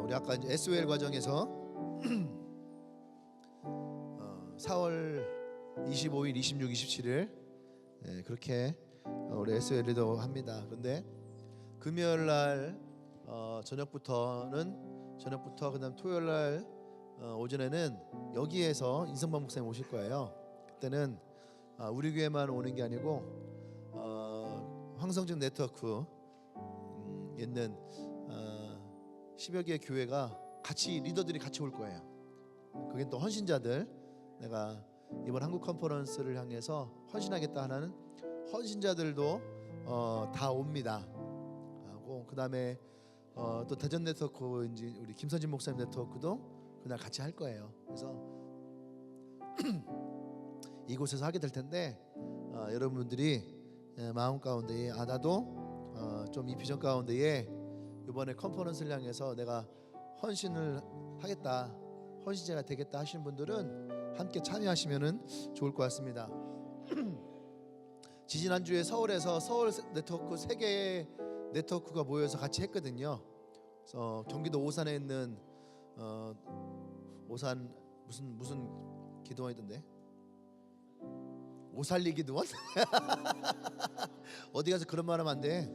우리 아까 이제 SOL 과정에서 4월 25일, 26, 27일 그렇게 우리 SOL도 합니다. 그런데 금요일 날 저녁부터 그다음 토요일 날 오전에는 여기에서 인성반 목사님 오실 거예요. 그때는 우리 교회만 오는 게 아니고 황성준 네트워크 있는 10여 개의 교회가 같이 리더들이 같이 올 거예요. 그게 또 헌신자들, 내가 이번 한국 컨퍼런스를 향해서 헌신하겠다 하는 헌신자들도 다 옵니다. 하고 그다음에 또 대전 네트워크인지 우리 김선진 목사님 네트워크도 그날 같이 할 거예요. 그래서 이곳에서 하게 될 텐데 여러분들이 마음 가운데에 나도 좀 이 비전 가운데에 이번에 컨퍼런스를 향해서 내가 헌신을 하겠다, 헌신자가 되겠다 하시는 분들은 함께 참여하시면은 좋을 것 같습니다. 지지난주에 서울에서 서울 네트워크 3개의 네트워크가 모여서 같이 했거든요. 그래서 경기도 오산에 있는 오산 무슨 기도원이던데? 오살리 기도원? 어디 가서 그런 말 하면 안 돼.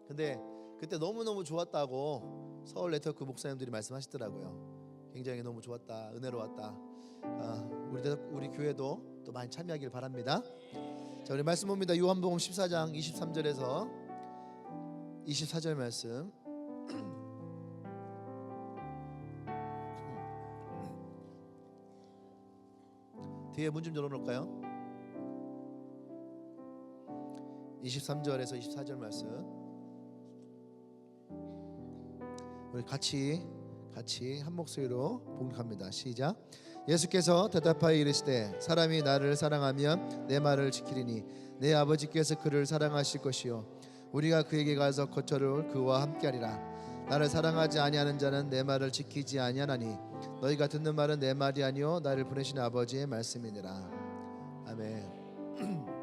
근데 그때 너무너무 좋았다고 서울 네트워크 목사님들이 말씀하시더라고요. 굉장히 너무 좋았다, 은혜로웠다. 우리 교회도 또 많이 참여하길 바랍니다. 자, 우리 말씀 봅니다. 요한복음 14장 23절에서 24절 말씀. 뒤에 문 좀 열어놓을까요? 23절에서 24절 말씀. 우리 같이 한 목소리로 봉독합니다. 시작. 예수께서 대답하여 이르시되 사람이 나를 사랑하면 내 말을 지키리니 내 아버지께서 그를 사랑하실 것이요 우리가 그에게 가서 거처를 그와 함께하리라. 나를 사랑하지 아니하는 자는 내 말을 지키지 아니하나니 너희가 듣는 말은 내 말이 아니요 나를 보내신 아버지의 말씀이니라. 아멘.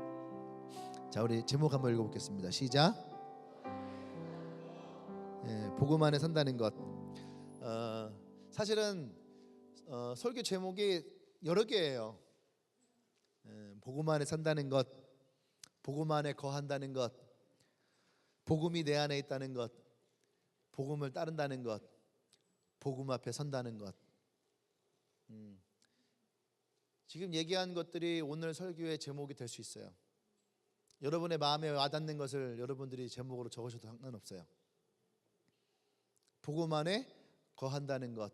자, 우리 제목 한번 읽어보겠습니다. 시작. 복음 안에 산다는 것. 사실은 설교 제목이 여러 개예요. 복음 안에 산다는 것, 복음 안에 거한다는 것, 복음이 내 안에 있다는 것, 복음을 따른다는 것, 복음 앞에 선다는 것. 지금 얘기한 것들이 오늘 설교의 제목이 될 수 있어요. 여러분의 마음에 와닿는 것을 여러분들이 제목으로 적으셔도 상관없어요. 복음 안에 거한다는 것,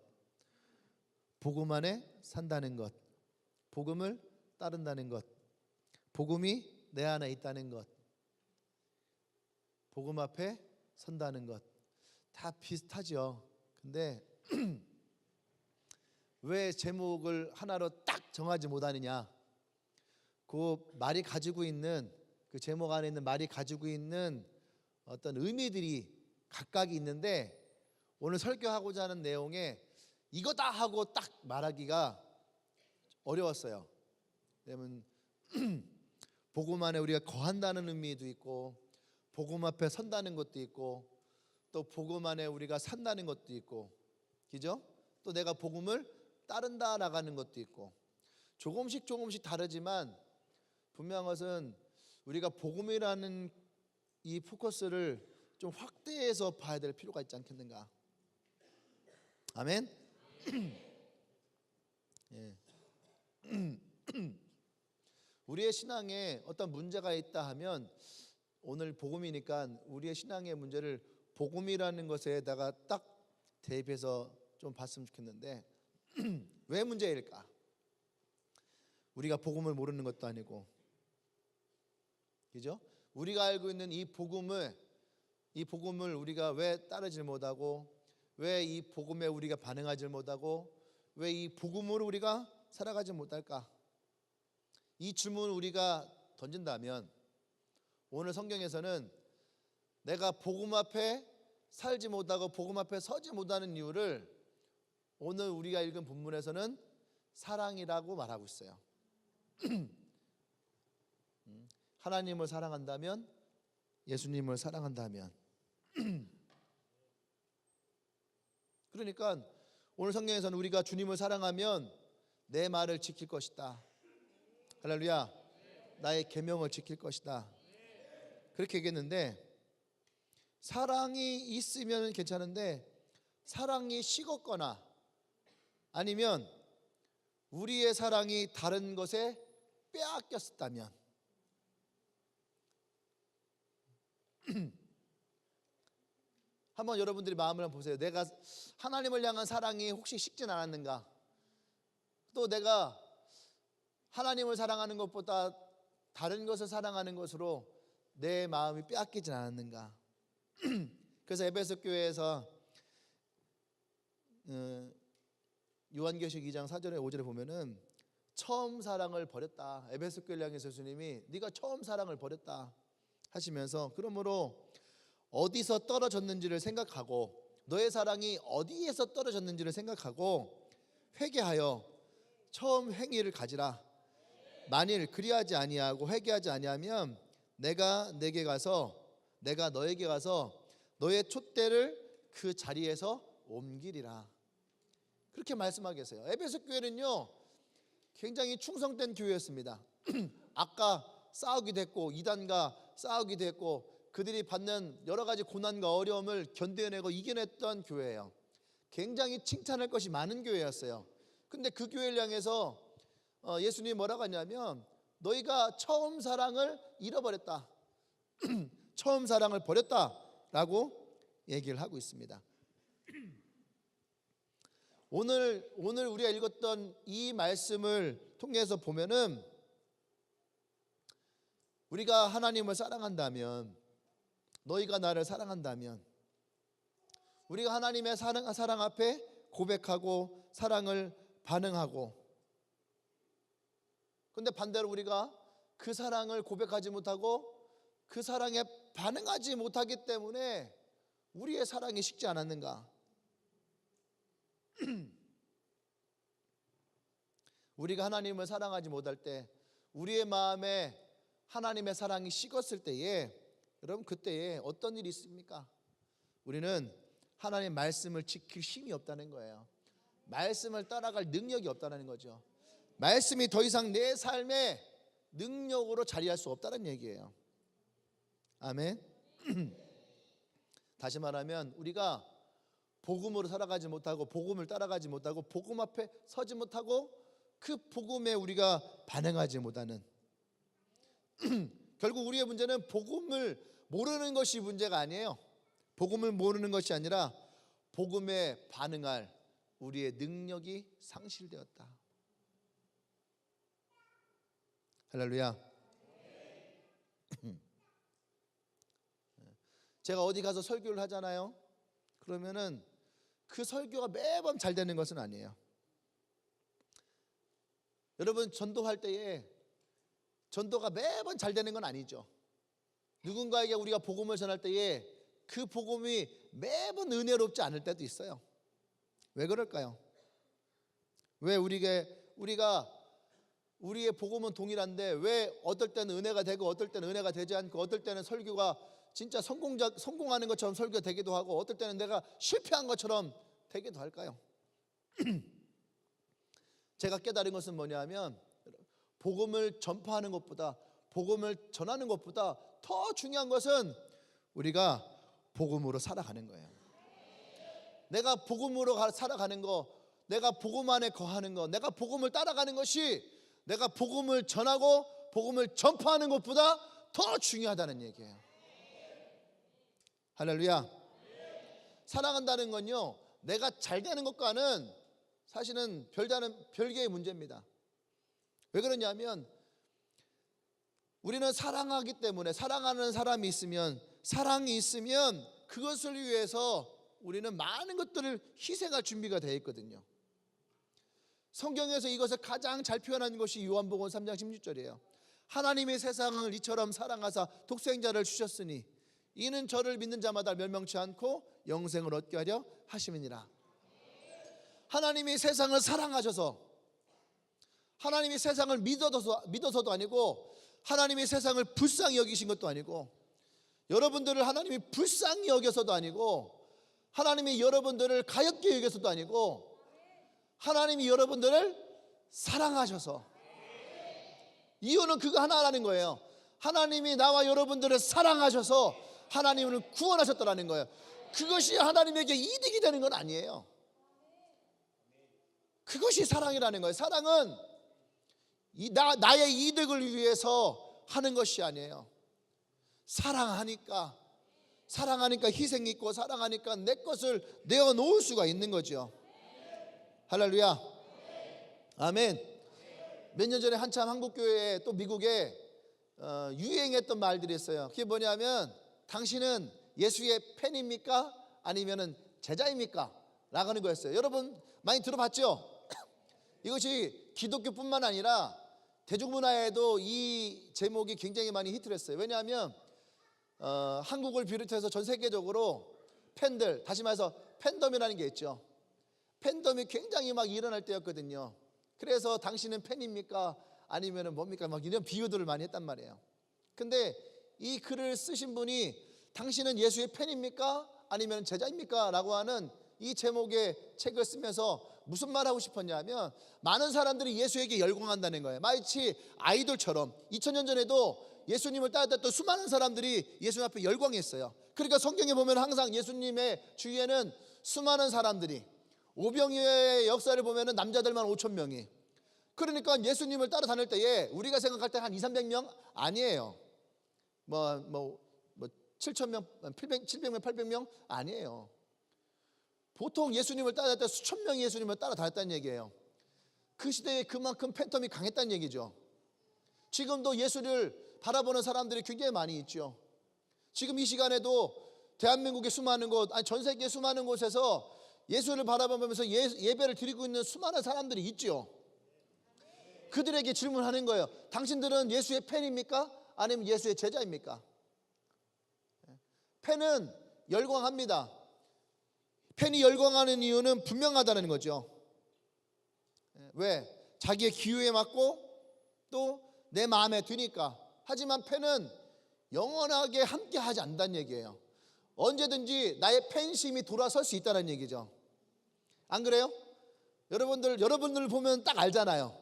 복음 안에 산다는 것, 복음을 따른다는 것, 복음이 내 안에 있다는 것, 복음 앞에 선다는 것. 다 비슷하죠. 근데 왜 제목을 하나로 딱 정하지 못하느냐? 그 말이 가지고 있는, 그 제목 안에 있는 말이 가지고 있는 어떤 의미들이 각각이 있는데, 오늘 설교하고자 하는 내용에 이거다 하고 딱 말하기가 어려웠어요. 왜냐면 복음 안에 우리가 거한다는 의미도 있고, 복음 앞에 선다는 것도 있고, 또 복음 안에 우리가 산다는 것도 있고, 그죠? 또 내가 복음을 따른다 나가는 것도 있고, 조금씩 다르지만 분명한 것은 우리가 복음이라는 이 포커스를 좀 확대해서 봐야 될 필요가 있지 않겠는가? 아멘. 예. 우리의 신앙에 어떤 문제가 있다 하면 오늘 복음이니까 우리의 신앙의 문제를 복음이라는 것에다가 딱 대입해서 좀 봤으면 좋겠는데 왜 문제일까? 우리가 복음을 모르는 것도 아니고, 그죠? 우리가 알고 있는 이 복음을 우리가 왜 따르지 못하고, 왜 이 복음에 우리가 반응하지 못하고, 왜 이 복음으로 우리가 살아가지 못할까? 이 질문을 우리가 던진다면 오늘 성경에서는 내가 복음 앞에 살지 못하고 복음 앞에 서지 못하는 이유를 오늘 우리가 읽은 본문에서는 사랑이라고 말하고 있어요. 하나님을 사랑한다면, 예수님을 사랑한다면 그러니까 오늘 성경에서는 우리가 주님을 사랑하면 내 말을 지킬 것이다. 할렐루야. 나의 계명을 지킬 것이다. 그렇게 얘기했는데, 사랑이 있으면 괜찮은데 사랑이 식었거나 아니면 우리의 사랑이 다른 것에 빼앗겼다면 한번 여러분들이 마음을 한번 보세요. 내가 하나님을 향한 사랑이 혹시 식진 않았는가? 또 내가 하나님을 사랑하는 것보다 다른 것을 사랑하는 것으로 내 마음이 빼앗기진 않았는가? 그래서 에베소 교회에서 요한계시록 2장 4절에 5절에 보면은 처음 사랑을 버렸다. 에베소 교회를 향해서 예수님이 네가 처음 사랑을 버렸다 하시면서, 그러므로 어디서 떨어졌는지를 생각하고 너의 사랑이 어디에서 떨어졌는지를 생각하고 회개하여 처음 행위를 가지라. 만일 그리하지 아니하고 회개하지 아니하면 내가 너에게 가서 너의 촛대를 그 자리에서 옮기리라. 그렇게 말씀하고 계세요. 에베소 교회는요 굉장히 충성된 교회였습니다. 아까 싸우기도 했고 이단과 싸우기도 했고 그들이 받는 여러 가지 고난과 어려움을 견뎌내고 이겨냈던 교회예요. 굉장히 칭찬할 것이 많은 교회였어요. 근데 그 교회를 향해서 예수님이 뭐라고 하냐면 너희가 처음 사랑을 잃어버렸다. 처음 사랑을 버렸다라고 얘기를 하고 있습니다. 오늘 우리가 읽었던 이 말씀을 통해서 보면은 우리가 하나님을 사랑한다면, 너희가 나를 사랑한다면, 우리가 하나님의 사랑 앞에 고백하고 사랑을 반응하고, 근데 반대로 우리가 그 사랑을 고백하지 못하고 그 사랑에 반응하지 못하기 때문에 우리의 사랑이 식지 않았는가? 우리가 하나님을 사랑하지 못할 때, 우리의 마음에 하나님의 사랑이 식었을 때에, 여러분 그때에 어떤 일이 있습니까? 우리는 하나님의 말씀을 지킬 힘이 없다는 거예요. 말씀을 따라갈 능력이 없다는 거죠. 말씀이 더 이상 내 삶의 능력으로 자리할 수 없다는 얘기예요. 아멘. 다시 말하면 우리가 복음으로 살아가지 못하고 복음을 따라가지 못하고 복음 앞에 서지 못하고 그 복음에 우리가 반응하지 못하는 결국 우리의 문제는 복음을 모르는 것이 문제가 아니에요. 복음을 모르는 것이 아니라 복음에 반응할 우리의 능력이 상실되었다. 할렐루야. 제가 어디 가서 설교를 하잖아요. 그러면은 그 설교가 매번 잘 되는 것은 아니에요. 여러분 전도할 때에 전도가 매번 잘 되는 건 아니죠. 누군가에게 우리가 복음을 전할 때에 그 복음이 매번 은혜롭지 않을 때도 있어요. 왜 그럴까요? 왜 우리가 우리의 복음은 동일한데 왜 어떨 때는 은혜가 되고 어떨 때는 은혜가 되지 않고 어떨 때는 설교가 진짜 성공하는 것처럼 설교가 되기도 하고 어떨 때는 내가 실패한 것처럼 되기도 할까요? 제가 깨달은 것은 뭐냐면 복음을 전파하는 것보다 복음을 전하는 것보다 더 중요한 것은 우리가 복음으로 살아가는 거예요. 내가 복음으로 살아가는 거, 내가 복음 안에 거하는 거, 내가 복음을 따라가는 것이 내가 복음을 전하고 복음을 전파하는 것보다 더 중요하다는 얘기예요. 할렐루야. 사랑한다는 건요 내가 잘 되는 것과는 사실은 별개의 문제입니다. 왜 그러냐면 우리는 사랑하기 때문에, 사랑하는 사람이 있으면, 사랑이 있으면 그것을 위해서 우리는 많은 것들을 희생할 준비가 되어 있거든요. 성경에서 이것을 가장 잘 표현한 것이 요한복음 3장 16절이에요. 하나님이 세상을 이처럼 사랑하사 독생자를 주셨으니 이는 저를 믿는 자마다 멸망치 않고 영생을 얻게 하려 하심이니라. 하나님이 세상을 사랑하셔서, 하나님이 세상을 믿어서도 아니고, 하나님이 세상을 불쌍히 여기신 것도 아니고, 여러분들을 하나님이 불쌍히 여겨서도 아니고, 하나님이 여러분들을 가엾게 여겨서도 아니고, 하나님이 여러분들을 사랑하셔서, 이유는 그거 하나라는 거예요. 하나님이 나와 여러분들을 사랑하셔서 하나님을 구원하셨다라는 거예요. 그것이 하나님에게 이득이 되는 건 아니에요. 그것이 사랑이라는 거예요. 사랑은 나의 이득을 위해서 하는 것이 아니에요. 사랑하니까 희생이 있고, 사랑하니까 내 것을 내어놓을 수가 있는 거죠. 할렐루야. 아멘. 몇 년 전에 한참 한국교회에 또 미국에 유행했던 말들이 있어요. 그게 뭐냐면, 당신은 예수의 팬입니까? 아니면 제자입니까? 라고 하는 거였어요. 여러분 많이 들어봤죠? 이것이 기독교뿐만 아니라 대중문화에도 이 제목이 굉장히 많이 히트를 했어요. 왜냐하면 한국을 비롯해서 전 세계적으로 팬들, 다시 말해서 팬덤이라는 게 있죠. 팬덤이 굉장히 막 일어날 때였거든요. 그래서 당신은 팬입니까? 아니면 뭡니까? 막 이런 비유들을 많이 했단 말이에요. 근데 이 글을 쓰신 분이 당신은 예수의 팬입니까? 아니면 제자입니까? 라고 하는 이 제목의 책을 쓰면서 무슨 말 하고 싶었냐면, 많은 사람들이 예수에게 열광한다는 거예요. 마치 아이돌처럼 2000년 전에도 예수님을 따랐던 수많은 사람들이 예수님 앞에 열광했어요. 그러니까 성경에 보면 항상 예수님의 주위에는 수많은 사람들이, 오병이어의 역사를 보면 남자들만 5,000명이, 그러니까 예수님을 따라다닐 때에 우리가 생각할 때 한 200~300명 아니에요. 7,000명, 700명, 800명 아니에요. 보통 예수님을 따라다닐 때 수천 명이 예수님을 따라다녔다는 얘기예요. 그 시대에 그만큼 팬텀이 강했다는 얘기죠. 지금도 예수를 바라보는 사람들이 굉장히 많이 있죠. 지금 이 시간에도 대한민국의 수많은 곳, 아니 전 세계 수많은 곳에서 예수를 바라보면서 예배를 드리고 있는 수많은 사람들이 있죠. 그들에게 질문하는 거예요. 당신들은 예수의 팬입니까? 아니면 예수의 제자입니까? 팬은 열광합니다. 팬이 열광하는 이유는 분명하다는 거죠. 왜? 자기의 기호에 맞고 또 내 마음에 드니까. 하지만 팬은 영원하게 함께 하지 않는다는 얘기예요. 언제든지 나의 팬심이 돌아설 수 있다는 얘기죠. 안 그래요? 여러분들 보면 딱 알잖아요.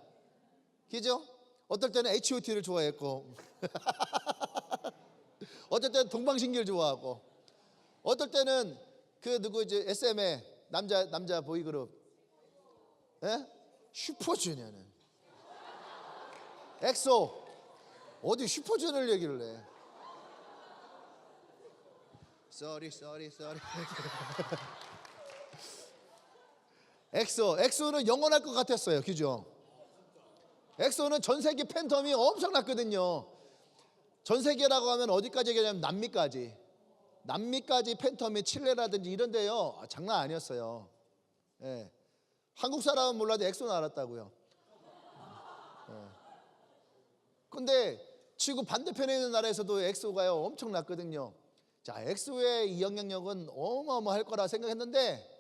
그죠? 어떨 때는 H.O.T를 좋아했고 어떨 때는 동방신기를 좋아하고, 어떨 때는 그 누구지, SM의 남자 보이그룹, 슈퍼주니어는, 엑소, 어디 슈퍼주니어를 얘기를 해. Sorry. 엑소는 영원할 것 같았어요. 그죠? 엑소는 전 세계 팬텀이 엄청났거든요. 전 세계라고 하면 어디까지 얘기하냐면 남미까지 팬텀이, 칠레라든지 이런 데요, 장난 아니었어요. 예. 한국 사람은 몰라도 엑소는 알았다고요. 근데 지구 반대편에 있는 나라에서도 엑소가요 엄청났거든요. 자, 엑소의 이 영향력은 어마어마할 거라 생각했는데,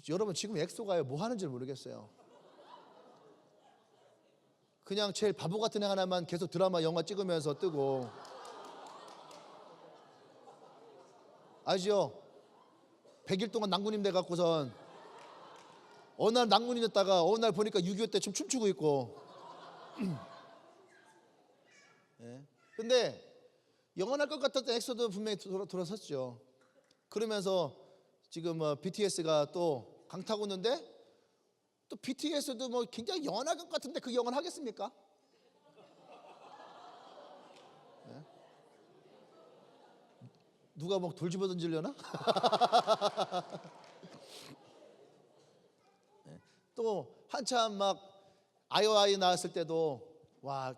여러분 지금 엑소가요 뭐 하는지 모르겠어요. 그냥 제일 바보 같은 애 하나만 계속 드라마 영화 찍으면서 뜨고, 아시죠? 100일 동안 낭군님 돼갖고선 어느 날 낭군이 됐다가 어느 날 보니까 6.25 때 춤추고 있고. 근데 영원할 것 같았던 엑소도 분명히 돌아섰죠. 그러면서 지금 BTS가 또 강타고 있는데, 또 BTS도 뭐 굉장히 영원할 것 같은데 그게 영원하겠습니까? 누가 뭐 돌 집어 던지려나? 또 한참 막 아이오아이 나왔을 때도, 와,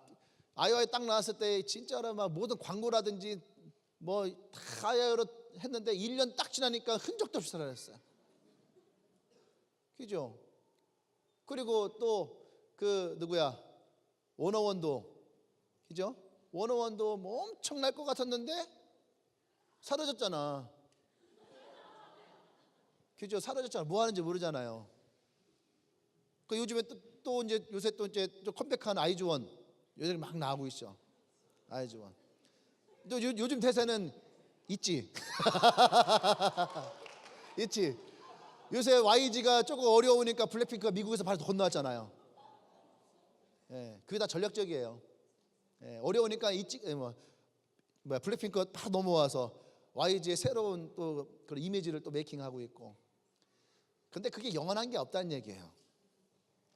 아이오아이 딱 나왔을 때 진짜로 막 모든 광고라든지 뭐 다 아이오아이로 했는데 1년 딱 지나니까 흔적도 없이 사라졌어요. 그죠? 그리고 또 그 누구야, 워너원도, 그죠? 워너원도 뭐 엄청날 것 같았는데 사라졌잖아. 그죠? 사라졌잖아. 뭐 하는지 모르잖아요. 그 요즘에 또 이제 요새 또 이제 좀 컴백한 아이즈원 요즘 막 나오고 있죠. 아이즈원. 또 요즘 대세는 있지. 있지. 요새 YG가 조금 어려우니까 블랙핑크가 미국에서 바로 건너왔잖아요. 예, 그게 다 전략적이에요. 예, 어려우니까 있지. 블랙핑크가 다 넘어와서 YG의 새로운 또 그런 이미지를 또 메이킹하고 있고. 근데 그게 영원한 게 없다는 얘기예요.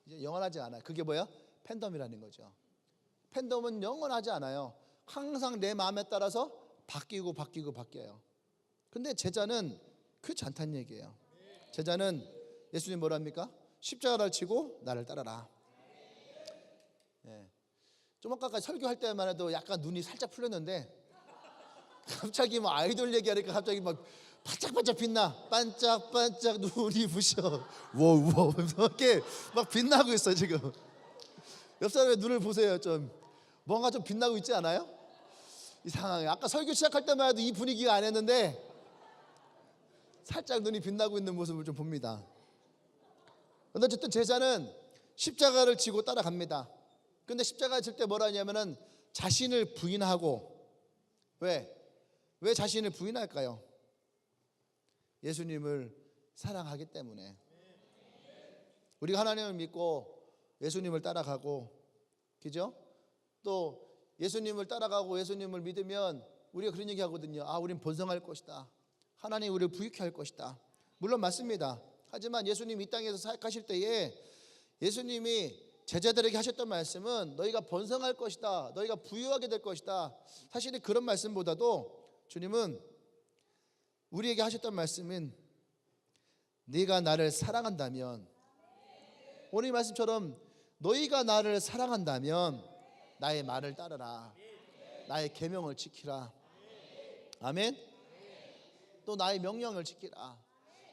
이제 영원하지 않아요. 그게 뭐야? 팬덤이라는 거죠. 팬덤은 영원하지 않아요. 항상 내 마음에 따라서 바뀌어요. 근데 제자는 그렇지 않다는 얘기예요. 제자는 예수님 뭐라 합니까? 십자가를 지고 나를 따라라. 예. 좀 아까까지 설교할 때만 해도 약간 눈이 살짝 풀렸는데 갑자기 뭐 아이돌 얘기하니까 갑자기 막 반짝반짝 빛나. 반짝반짝 눈이 부셔. 워우 이렇게 막 빛나고 있어 지금. 옆 사람의 눈을 보세요. 좀 뭔가 좀 빛나고 있지 않아요? 이상하게 아까 설교 시작할 때만 해도 이 분위기가 아니었는데 살짝 눈이 빛나고 있는 모습을 좀 봅니다. 그런데 어쨌든 제자는 십자가를 지고 따라갑니다. 근데 십자가를 질 때 뭐라 하냐면은 자신을 부인하고. 왜 자신을 부인할까요? 예수님을 사랑하기 때문에. 우리가 하나님을 믿고 예수님을 따라가고, 그죠? 또 예수님을 따라가고 예수님을 믿으면 우리가 그런 얘기 하거든요. 아, 우린 번성할 것이다. 하나님 우리를 부유케 할 것이다. 물론 맞습니다. 하지만 예수님이 이 땅에서 사역하실 때에 예수님이 제자들에게 하셨던 말씀은 너희가 번성할 것이다. 너희가 부유하게 될 것이다. 사실은 그런 말씀보다도 주님은 우리에게 하셨던 말씀은 네가 나를 사랑한다면, 오늘 이 말씀처럼 너희가 나를 사랑한다면 나의 말을 따르라. 나의 계명을 지키라. 아멘. 또 나의 명령을 지키라.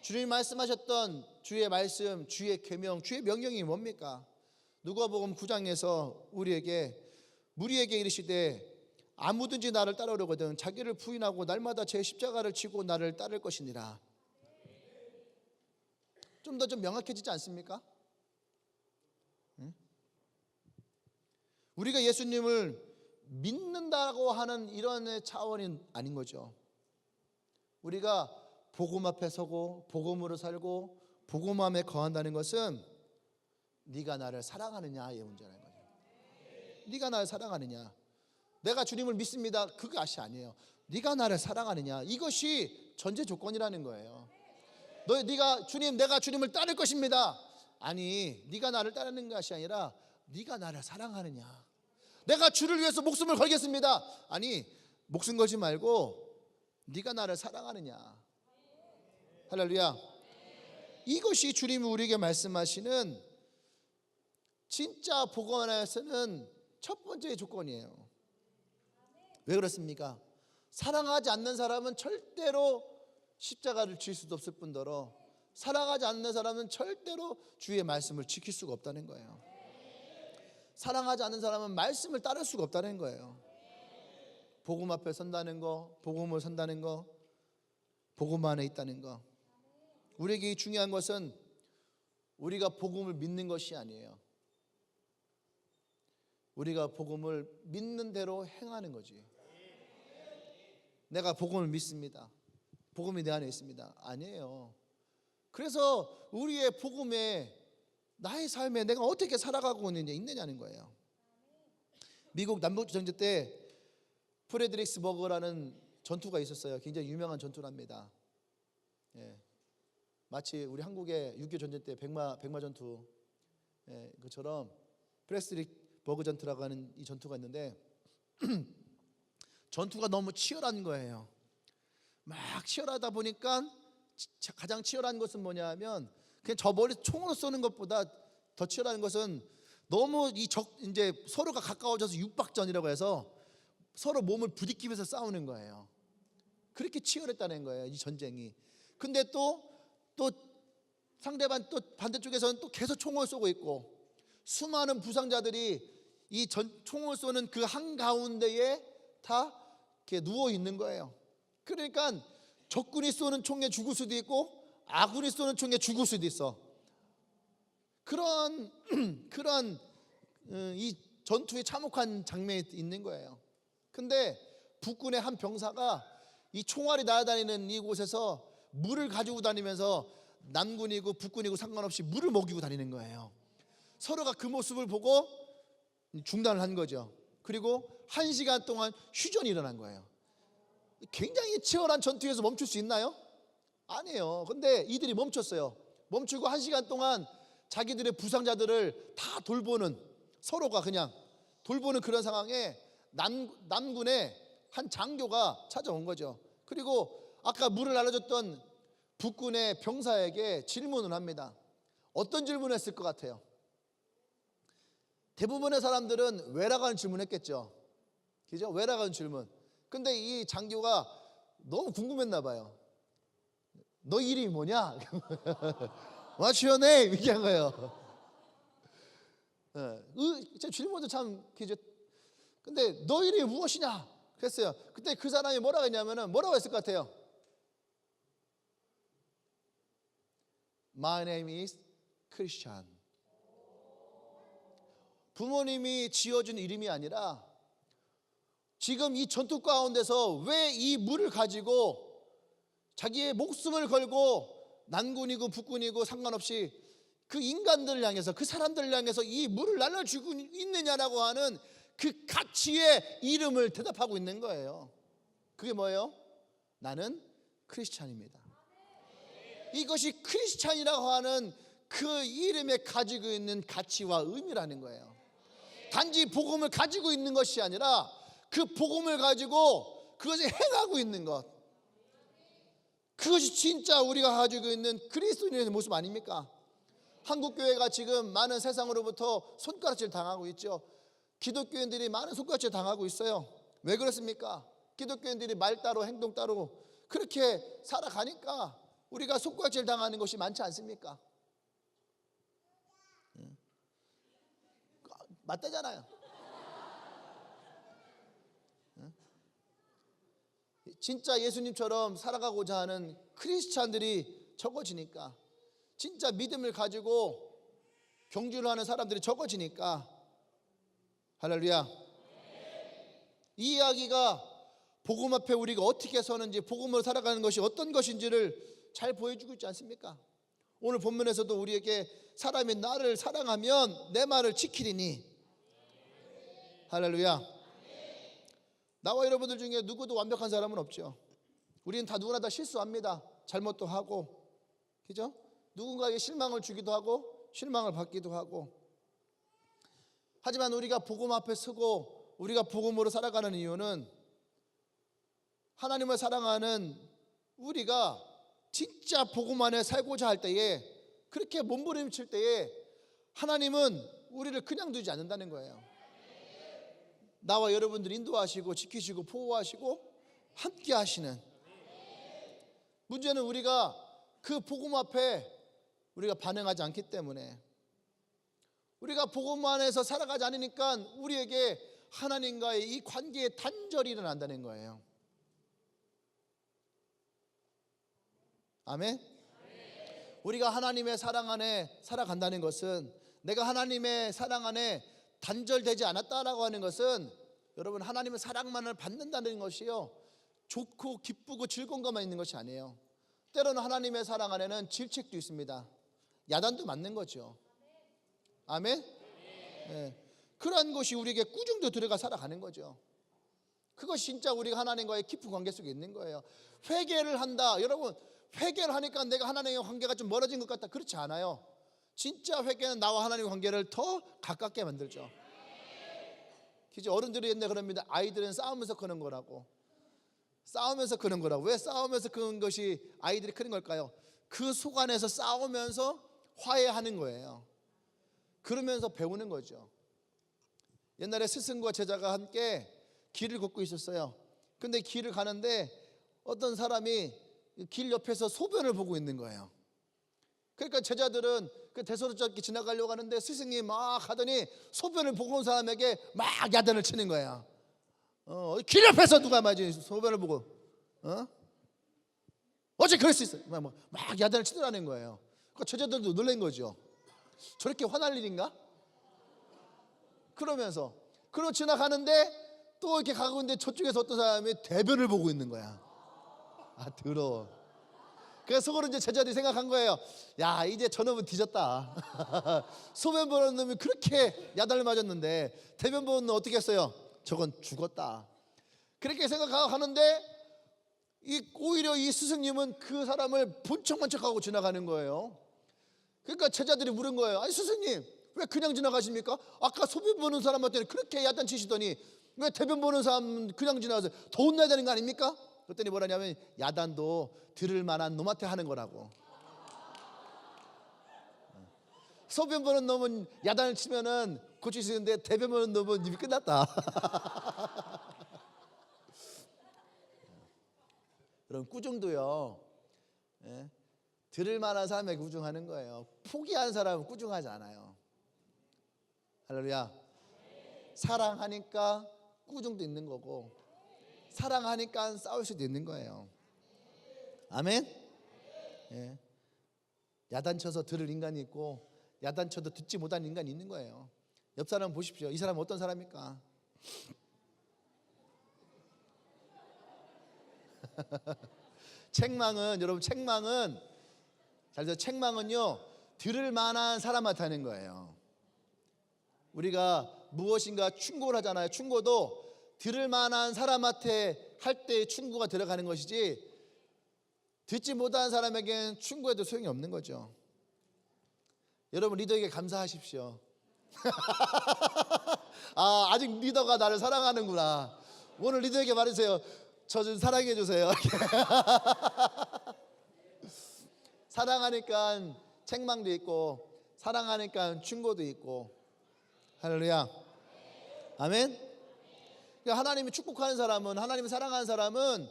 주님이 말씀하셨던 주의 말씀, 주의 계명, 주의 명령이 뭡니까? 누가복음 9장에서 우리에게 이르시되 아무든지 나를 따르려거든 자기를 부인하고 날마다 제 십자가를 지고 나를 따를 것이니라. 좀 더 좀 명확해지지 않습니까? 응? 우리가 예수님을 믿는다고 하는 이런 차원이 아닌 거죠. 우리가 복음 앞에 서고 복음으로 살고 복음함에 거한다는 것은 네가 나를 사랑하느냐의 문제라는 거죠. 네가 나를 사랑하느냐. 내가 주님을 믿습니다. 그것이 아니에요. 네가 나를 사랑하느냐. 이것이 전제 조건이라는 거예요. 내가 주님을 따를 것입니다. 아니, 네가 나를 따르는 것이 아니라 네가 나를 사랑하느냐. 내가 주를 위해서 목숨을 걸겠습니다. 아니, 목숨 걸지 말고 네가 나를 사랑하느냐. 할렐루야. 이것이 주님이 우리에게 말씀하시는 진짜 복음 안에서는 첫 번째 조건이에요. 왜 그렇습니까? 사랑하지 않는 사람은 절대로 십자가를 질 수도 없을 뿐더러 사랑하지 않는 사람은 절대로 주의 말씀을 지킬 수가 없다는 거예요. 사랑하지 않는 사람은 말씀을 따를 수가 없다는 거예요. 복음 앞에 선다는 거, 복음을 선다는 거, 복음 안에 있다는 거. 우리에게 중요한 것은 우리가 복음을 믿는 것이 아니에요. 우리가 복음을 믿는 대로 행하는 거지. 내가 복음을 믿습니다. 복음이 내 안에 있습니다. 아니에요. 그래서 우리의 복음에 나의 삶에 내가 어떻게 살아가고 있느냐는 거예요. 미국 남북전쟁 때 프레드릭스버그라는 전투가 있었어요. 굉장히 유명한 전투랍니다. 예. 마치 우리 한국의 6.25 전쟁 때 백마 전투 그처럼 프레드릭스버그 전투라고 하는 이 전투가 있는데 전투가 너무 치열한 거예요. 막 치열하다 보니까 가장 치열한 것은 뭐냐 하면 그냥 저 멀리 총으로 쏘는 것보다 더 치열한 것은 너무 이제 서로가 가까워져서 육박전이라고 해서 서로 몸을 부딪히면서 싸우는 거예요. 그렇게 치열했다는 거예요, 이 전쟁이. 근데 또 상대방 또 반대쪽에서는 또 계속 총을 쏘고 있고 수많은 부상자들이 이 총을 쏘는 그 한가운데에 다 이렇게 누워 있는 거예요. 그러니까 적군이 쏘는 총에 죽을 수도 있고 아군이 쏘는 총에 죽을 수도 있어. 그런 그런 이 전투에 참혹한 장면이 있는 거예요. 근데 북군의 한 병사가 이 총알이 날아다니는 이곳에서 물을 가지고 다니면서 남군이고 북군이고 상관없이 물을 먹이고 다니는 거예요. 서로가 그 모습을 보고 중단을 한 거죠. 그리고 1시간 동안 휴전이 일어난 거예요. 굉장히 치열한 전투에서 멈출 수 있나요? 아니에요. 근데 이들이 멈췄어요. 멈추고 1시간 동안 자기들의 부상자들을 다 돌보는, 서로가 그냥 돌보는 그런 상황에 남군의 한 장교가 찾아온 거죠. 그리고 아까 물을 나눠줬던 북군의 병사에게 질문을 합니다. 어떤 질문을 했을 것 같아요? 대부분의 사람들은 왜라고 하는 질문했겠죠. 그죠? 왜라고 하는 질문. 근데 이 장교가 너무 궁금했나 봐요. 너 이름이 뭐냐? What's your name? 이렇게 한 거예요. 제 질문도 참 그죠. 근데 너 이름이 무엇이냐? 그랬어요. 그때 그 사람이 뭐라고 했냐면은 뭐라고 했을 것 같아요? My name is Christian. 부모님이 지어준 이름이 아니라 지금 이 전투 가운데서 왜 이 물을 가지고 자기의 목숨을 걸고 남군이고 북군이고 상관없이 그 인간들을 향해서, 그 사람들을 향해서 이 물을 날려주고 있느냐라고 하는 그 가치의 이름을 대답하고 있는 거예요. 그게 뭐예요? 나는 크리스찬입니다. 이것이 크리스찬이라고 하는 그 이름에 가지고 있는 가치와 의미라는 거예요. 단지 복음을 가지고 있는 것이 아니라 그 복음을 가지고 그것을 행하고 있는 것, 그것이 진짜 우리가 가지고 있는 그리스도인의 모습 아닙니까? 한국교회가 지금 많은 세상으로부터 손가락질 당하고 있죠. 기독교인들이 많은 손가락질 당하고 있어요. 왜 그렇습니까? 기독교인들이 말 따로 행동 따로 그렇게 살아가니까 우리가 손가락질 당하는 것이 많지 않습니까? 맞다잖아요. 진짜 예수님처럼 살아가고자 하는 크리스찬들이 적어지니까, 진짜 믿음을 가지고 경주를 하는 사람들이 적어지니까, 할렐루야. 이 이야기가 복음 앞에 우리가 어떻게 서는지, 복음으로 살아가는 것이 어떤 것인지를 잘 보여주고 있지 않습니까? 오늘 본문에서도 우리에게 사람이 나를 사랑하면 내 말을 지키리니, 할렐루야. 나와 여러분들 중에 누구도 완벽한 사람은 없죠. 우리는 다 누구나 다 실수합니다. 잘못도 하고, 그죠? 누군가에게 실망을 주기도 하고 실망을 받기도 하고. 하지만 우리가 복음 앞에 서고 우리가 복음으로 살아가는 이유는 하나님을 사랑하는 우리가 진짜 복음 안에 살고자 할 때에, 그렇게 몸부림칠 때에 하나님은 우리를 그냥 두지 않는다는 거예요. 나와 여러분들 인도하시고 지키시고 보호하시고 함께 하시는. 문제는 우리가 그 복음 앞에 우리가 반응하지 않기 때문에, 우리가 복음 안에서 살아가지 않으니까 우리에게 하나님과의 이 관계에 단절이 일어난다는 거예요. 아멘? 우리가 하나님의 사랑 안에 살아간다는 것은, 내가 하나님의 사랑 안에 단절되지 않았다라고 하는 것은, 여러분, 하나님의 사랑만을 받는다는 것이요, 좋고 기쁘고 즐거운 것만 있는 것이 아니에요. 때로는 하나님의 사랑 안에는 질책도 있습니다. 야단도 맞는 거죠. 아멘? 네. 그러한 것이 우리에게 꾸중도 들어가 살아가는 거죠. 그것이 진짜 우리가 하나님과의 깊은 관계 속에 있는 거예요. 회개를 한다. 여러분, 회개를 하니까 내가 하나님의 관계가 좀 멀어진 것 같다. 그렇지 않아요. 진짜 회개는 나와 하나님의 관계를 더 가깝게 만들죠. 그죠? 어른들이 옛날에 그럽니다. 아이들은 싸우면서 크는 거라고. 싸우면서 크는 거라고. 왜 싸우면서 크는 것이 아이들이 크는 걸까요? 그 속 안에서 싸우면서 화해하는 거예요. 그러면서 배우는 거죠. 옛날에 스승과 제자가 함께 길을 걷고 있었어요. 근데 길을 가는데 어떤 사람이 길 옆에서 소변을 보고 있는 거예요. 그러니까 제자들은 그 대수롭지 지나가려고 하는데 스승이 막 하더니 소변을 보고 온 사람에게 막 야단을 치는 거야. 길 옆에서 누가 말이지 소변을 보고 어째 그럴 수 있어. 막 야단을 치더라는 거예요. 그러니까 제자들도 놀란 거죠. 저렇게 화날 일인가? 그러면서 그러고 지나가는데 또 이렇게 가고 있는데 저쪽에서 어떤 사람이 대변을 보고 있는 거야. 아, 더러워. 그래서 속으로 이제 제자들이 생각한 거예요. 야, 이제 저놈은 뒤졌다. 소변 보는 놈이 그렇게 야단을 맞았는데 대변 보는 놈 어떻게 했어요? 저건 죽었다. 그렇게 생각하고 가는데 오히려 이 스승님은 그 사람을 본 척만 척하고 지나가는 거예요. 그러니까 제자들이 물은 거예요. 아니 스승님, 왜 그냥 지나가십니까? 아까 소변 보는 사람한테는 그렇게 야단치시더니 왜 대변 보는 사람 그냥 지나가서 더 혼나야 되는 거 아닙니까? 그랬더니 뭐라냐면 야단도 들을 만한 놈한테 하는 거라고. 소변 보는 놈은 야단을 치면은 고칠 수 있는데 대변 보는 놈은 이미 끝났다. 여러분, 꾸중도요, 예? 들을 만한 사람에게 꾸중하는 거예요. 포기한 사람은 꾸중하지 않아요. 할렐루야. 사랑하니까 꾸중도 있는 거고, 사랑하니까 싸울 수도 있는 거예요. 아멘. 예. 야단쳐서 들을 인간이 있고 야단쳐도 듣지 못하는 인간이 있는 거예요. 옆 사람 보십시오. 이 사람은 어떤 사람입니까? 책망은, 여러분, 책망은 잘 들어요. 책망은요, 들을 만한 사람한테 하는 거예요. 우리가 무엇인가 충고를 하잖아요. 충고도 들을 만한 사람한테 할 때 충고가 들어가는 것이지 듣지 못하는 사람에게는 충고해도 소용이 없는 거죠. 여러분, 리더에게 감사하십시오. 아, 아직 리더가 나를 사랑하는구나. 오늘 리더에게 말해주세요. 저 좀 사랑해 주세요. 사랑하니까 책망도 있고 사랑하니까 충고도 있고. 할렐루야. 아멘. 그러니까 하나님이 축복하는 사람은, 하나님을 사랑하는 사람은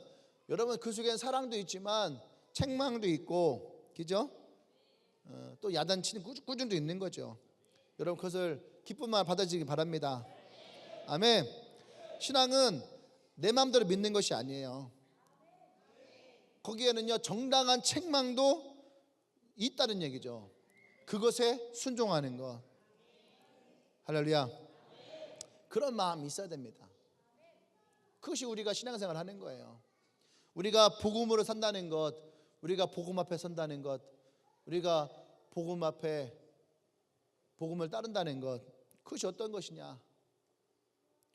여러분 그 속에는 사랑도 있지만 책망도 있고, 그죠? 또 야단치는 꾸준도 있는 거죠. 여러분 그것을 기쁨만 받아들이기 바랍니다. 아멘. 신앙은 내 마음대로 믿는 것이 아니에요. 거기에는요 정당한 책망도 있다는 얘기죠. 그것에 순종하는 것. 할렐루야. 그런 마음이 있어야 됩니다. 그것이 우리가 신앙생활 하는 거예요. 우리가 복음으로 산다는 것, 우리가 복음 앞에 선다는 것, 우리가 복음 앞에 복음을 따른다는 것, 그것이 어떤 것이냐?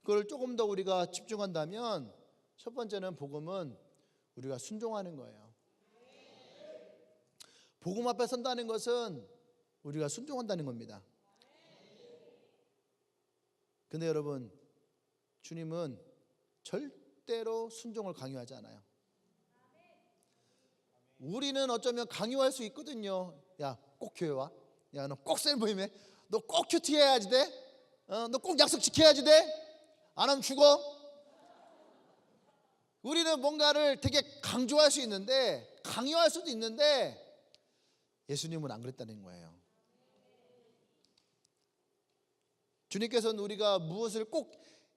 그걸 조금 더 우리가 집중한다면 첫 번째는 복음은 우리가 순종하는 거예요. 복음 앞에 선다는 것은 우리가 순종한다는 겁니다. 근데 여러분, 주님은 절대로 순종을 강요하지 않아요. 우리는 어쩌면 강요할 수 있거든요. 야, 꼭 교회 와. 야, 너 꼭 셀 모임해. 너 꼭 큐티 해야지 돼. 너 꼭 약속 지켜야지 돼. 안 하면 죽어. 우리는 뭔가를 되게 강조할 수 있는데, 강요할 수도 있는데 예수님은 안 그랬다는 거예요. 주님께서는 우리가 무엇을 꼭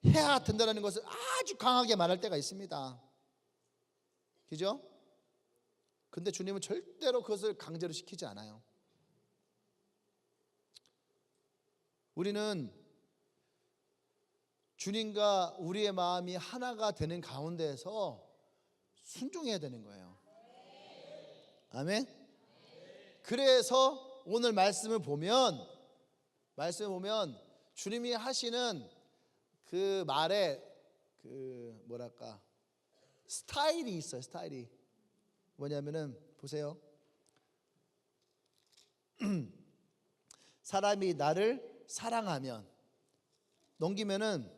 해야 된다는 것을 아주 강하게 말할 때가 있습니다. 그죠? 근데 주님은 절대로 그것을 강제로 시키지 않아요. 우리는 주님과 우리의 마음이 하나가 되는 가운데에서 순종해야 되는 거예요. 아멘. 그래서 오늘 말씀을 보면 주님이 하시는 그 말에 그 뭐랄까 스타일이 있어요. 스타일이 뭐냐면은 보세요. 사람이 나를 사랑하면, 넘기면은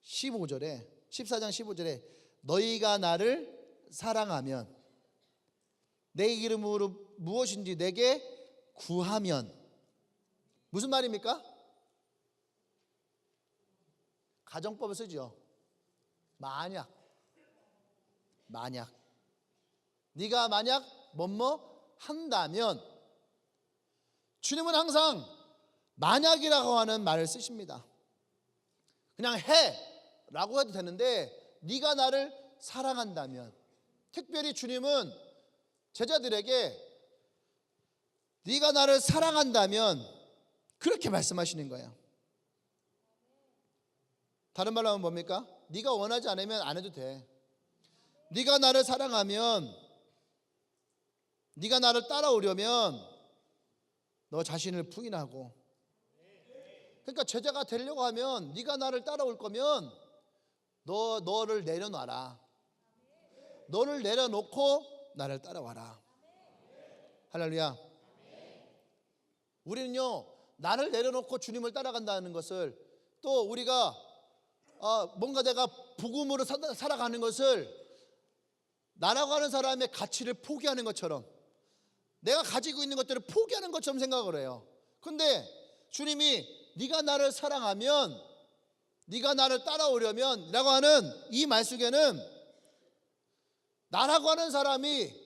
15절에 14장 15절에 너희가 나를 사랑하면 내 이름으로 무엇인지 내게 구하면, 무슨 말입니까? 가정법을 쓰죠. 만약 네가 만약 뭐뭐 한다면, 주님은 항상 만약이라고 하는 말을 쓰십니다. 그냥 해라고 해도 되는데 네가 나를 사랑한다면, 특별히 주님은 제자들에게 네가 나를 사랑한다면 그렇게 말씀하시는 거예요. 다른 말로 하면 뭡니까? 네가 원하지 않으면 안 해도 돼. 네가 나를 사랑하면, 네가 나를 따라오려면 너 자신을 부인하고, 그러니까 제자가 되려고 하면 네가 나를 따라올 거면 너를 내려놔라. 너를 내려놓고 나를 따라와라. 할렐루야. 우리는요, 나를 내려놓고 주님을 따라간다는 것을, 또 우리가 뭔가 내가 복음으로 살아가는 것을 나라고 하는 사람의 가치를 포기하는 것처럼, 내가 가지고 있는 것들을 포기하는 것처럼 생각을 해요. 근데 주님이 네가 나를 사랑하면, 네가 나를 따라오려면 라고 하는 이 말 속에는, 나라고 하는 사람이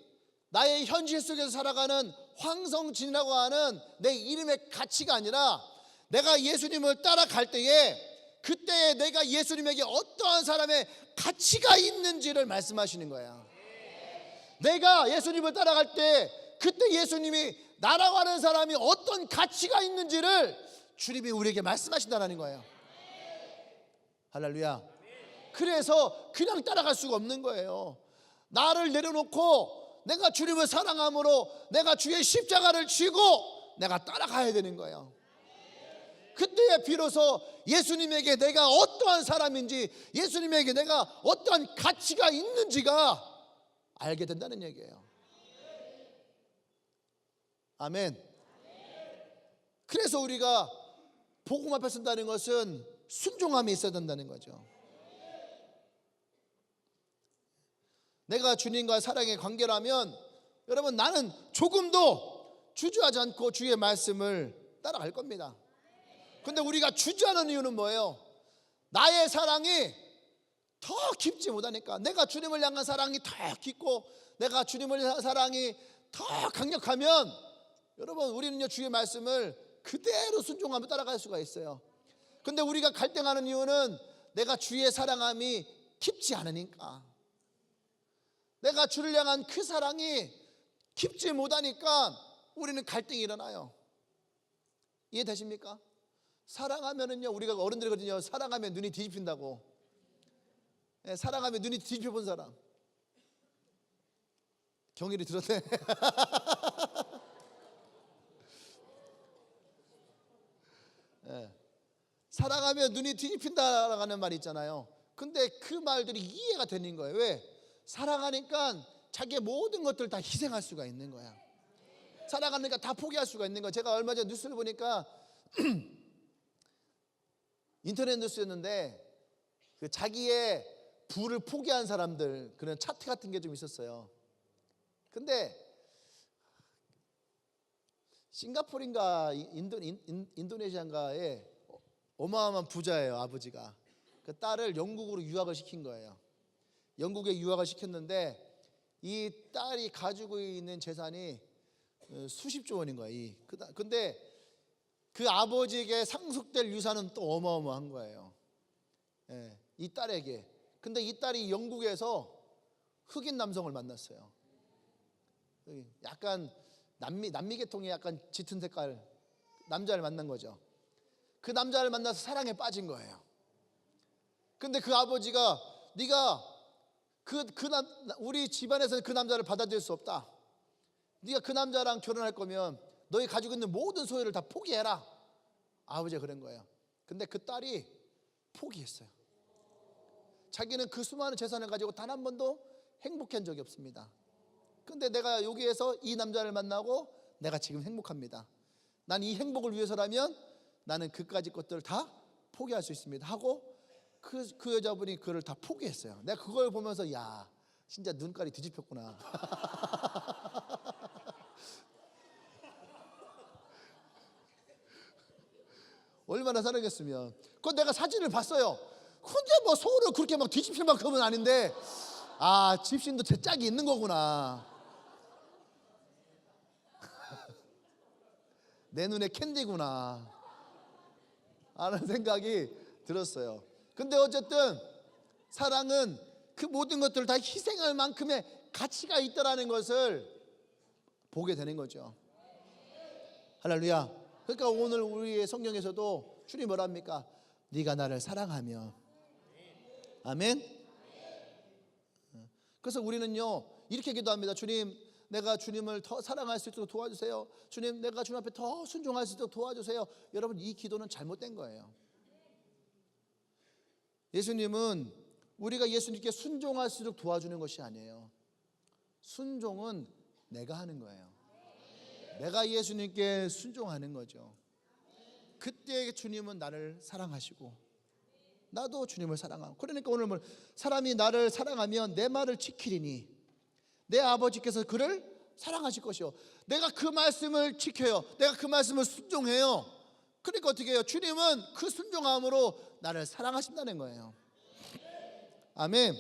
나의 현실 속에서 살아가는 황성진이라고 하는 내 이름의 가치가 아니라, 내가 예수님을 따라갈 때에 그때에 내가 예수님에게 어떠한 사람의 가치가 있는지를 말씀하시는 거야. 내가 예수님을 따라갈 때 그때 예수님이 나라고 하는 사람이 어떤 가치가 있는지를 주님이 우리에게 말씀하신다는 거예요. 할렐루야. 그래서 그냥 따라갈 수가 없는 거예요. 나를 내려놓고 내가 주님을 사랑함으로 내가 주의 십자가를 쥐고 내가 따라가야 되는 거예요. 그때에 비로소 예수님에게 내가 어떠한 사람인지, 예수님에게 내가 어떠한 가치가 있는지가 알게 된다는 얘기예요. 아멘. 그래서 우리가 복음 앞에 선다는 것은 순종함이 있어야 된다는 거죠. 내가 주님과 사랑의 관계라면, 여러분, 나는 조금도 주저하지 않고 주의 말씀을 따라갈 겁니다. 근데 우리가 주저하는 이유는 뭐예요? 나의 사랑이 더 깊지 못하니까. 내가 주님을 향한 사랑이 더 깊고, 내가 주님을 향한 사랑이 더 강력하면, 여러분, 우리는요 주의 말씀을 그대로 순종하며 따라갈 수가 있어요. 근데 우리가 갈등하는 이유는 내가 주의 사랑함이 깊지 않으니까, 내가 주를 향한 그 사랑이 깊지 못하니까 우리는 갈등이 일어나요. 이해되십니까? 사랑하면은요, 우리가 어른들이거든요, 사랑하면 눈이 뒤집힌다고. 사랑하면 눈이 뒤집혀 본 사람 경일이 들었네. 사랑하면 눈이 뒤집힌다라는 말이 있잖아요. 근데 그 말들이 이해가 되는 거예요. 왜? 사랑하니까 자기의 모든 것들을 다 희생할 수가 있는 거야. 사랑하니까 다 포기할 수가 있는 거야. 제가 얼마 전에 뉴스를 보니까 인터넷 뉴스였는데, 그 자기의 부를 포기한 사람들 그런 차트 같은 게 좀 있었어요. 근데 싱가포르인가 인도네시아인가에 어마어마한 부자예요. 아버지가 그 딸을 영국으로 유학을 시킨 거예요. 영국에 유학을 시켰는데 이 딸이 가지고 있는 재산이 수십조 원인 거예요. 근데 그 아버지에게 상속될 유산은 또 어마어마한 거예요. 이 딸에게. 근데 이 딸이 영국에서 흑인 남성을 만났어요. 약간 남미 계통의 약간 짙은 색깔 남자를 만난 거죠. 그 남자를 만나서 사랑에 빠진 거예요. 근데 그 아버지가, 네가 우리 집안에서는 그 남자를 받아들일 수 없다. 네가 그 남자랑 결혼할 거면 너희 가지고 있는 모든 소유를 다 포기해라. 아버지가 그런 거예요. 근데 그 딸이 포기했어요. 자기는 그 수많은 재산을 가지고 단 한 번도 행복한 적이 없습니다. 근데 내가 여기에서 이 남자를 만나고 내가 지금 행복합니다. 난 이 행복을 위해서라면 나는 그까지 것들을 다 포기할 수 있습니다 하고 그 여자분이 그를 다 포기했어요. 내가 그걸 보면서, 야, 진짜 눈깔이 뒤집혔구나. 얼마나 사랑했으면. 그건 내가 사진을 봤어요. 근데 뭐 서울을 그렇게 막 뒤집힐 만큼은 아닌데, 아, 집신도 제 짝이 있는 거구나. 내 눈에 캔디구나 하는 생각이 들었어요. 근데 어쨌든 사랑은 그 모든 것들을 다 희생할 만큼의 가치가 있다라는 것을 보게 되는 거죠. 할렐루야. 그러니까 오늘 우리의 성경에서도 주님 뭐라 합니까? 네가 나를 사랑하면. 아멘. 그래서 우리는요 이렇게 기도합니다. 주님, 내가 주님을 더 사랑할 수 있도록 도와주세요. 주님, 내가 주님 앞에 더 순종할 수 있도록 도와주세요. 여러분, 이 기도는 잘못된 거예요. 예수님은 우리가 예수님께 순종할 수 있도록 도와주는 것이 아니에요. 순종은 내가 하는 거예요. 내가 예수님께 순종하는 거죠. 그때 주님은 나를 사랑하시고 나도 주님을 사랑하고. 그러니까 오늘 사람이 나를 사랑하면 내 말을 지키리니 내 아버지께서 그를 사랑하실 것이요. 내가 그 말씀을 지켜요. 내가 그 말씀을 순종해요. 그러니까 어떻게 해요? 주님은 그 순종함으로 나를 사랑하신다는 거예요. 아멘.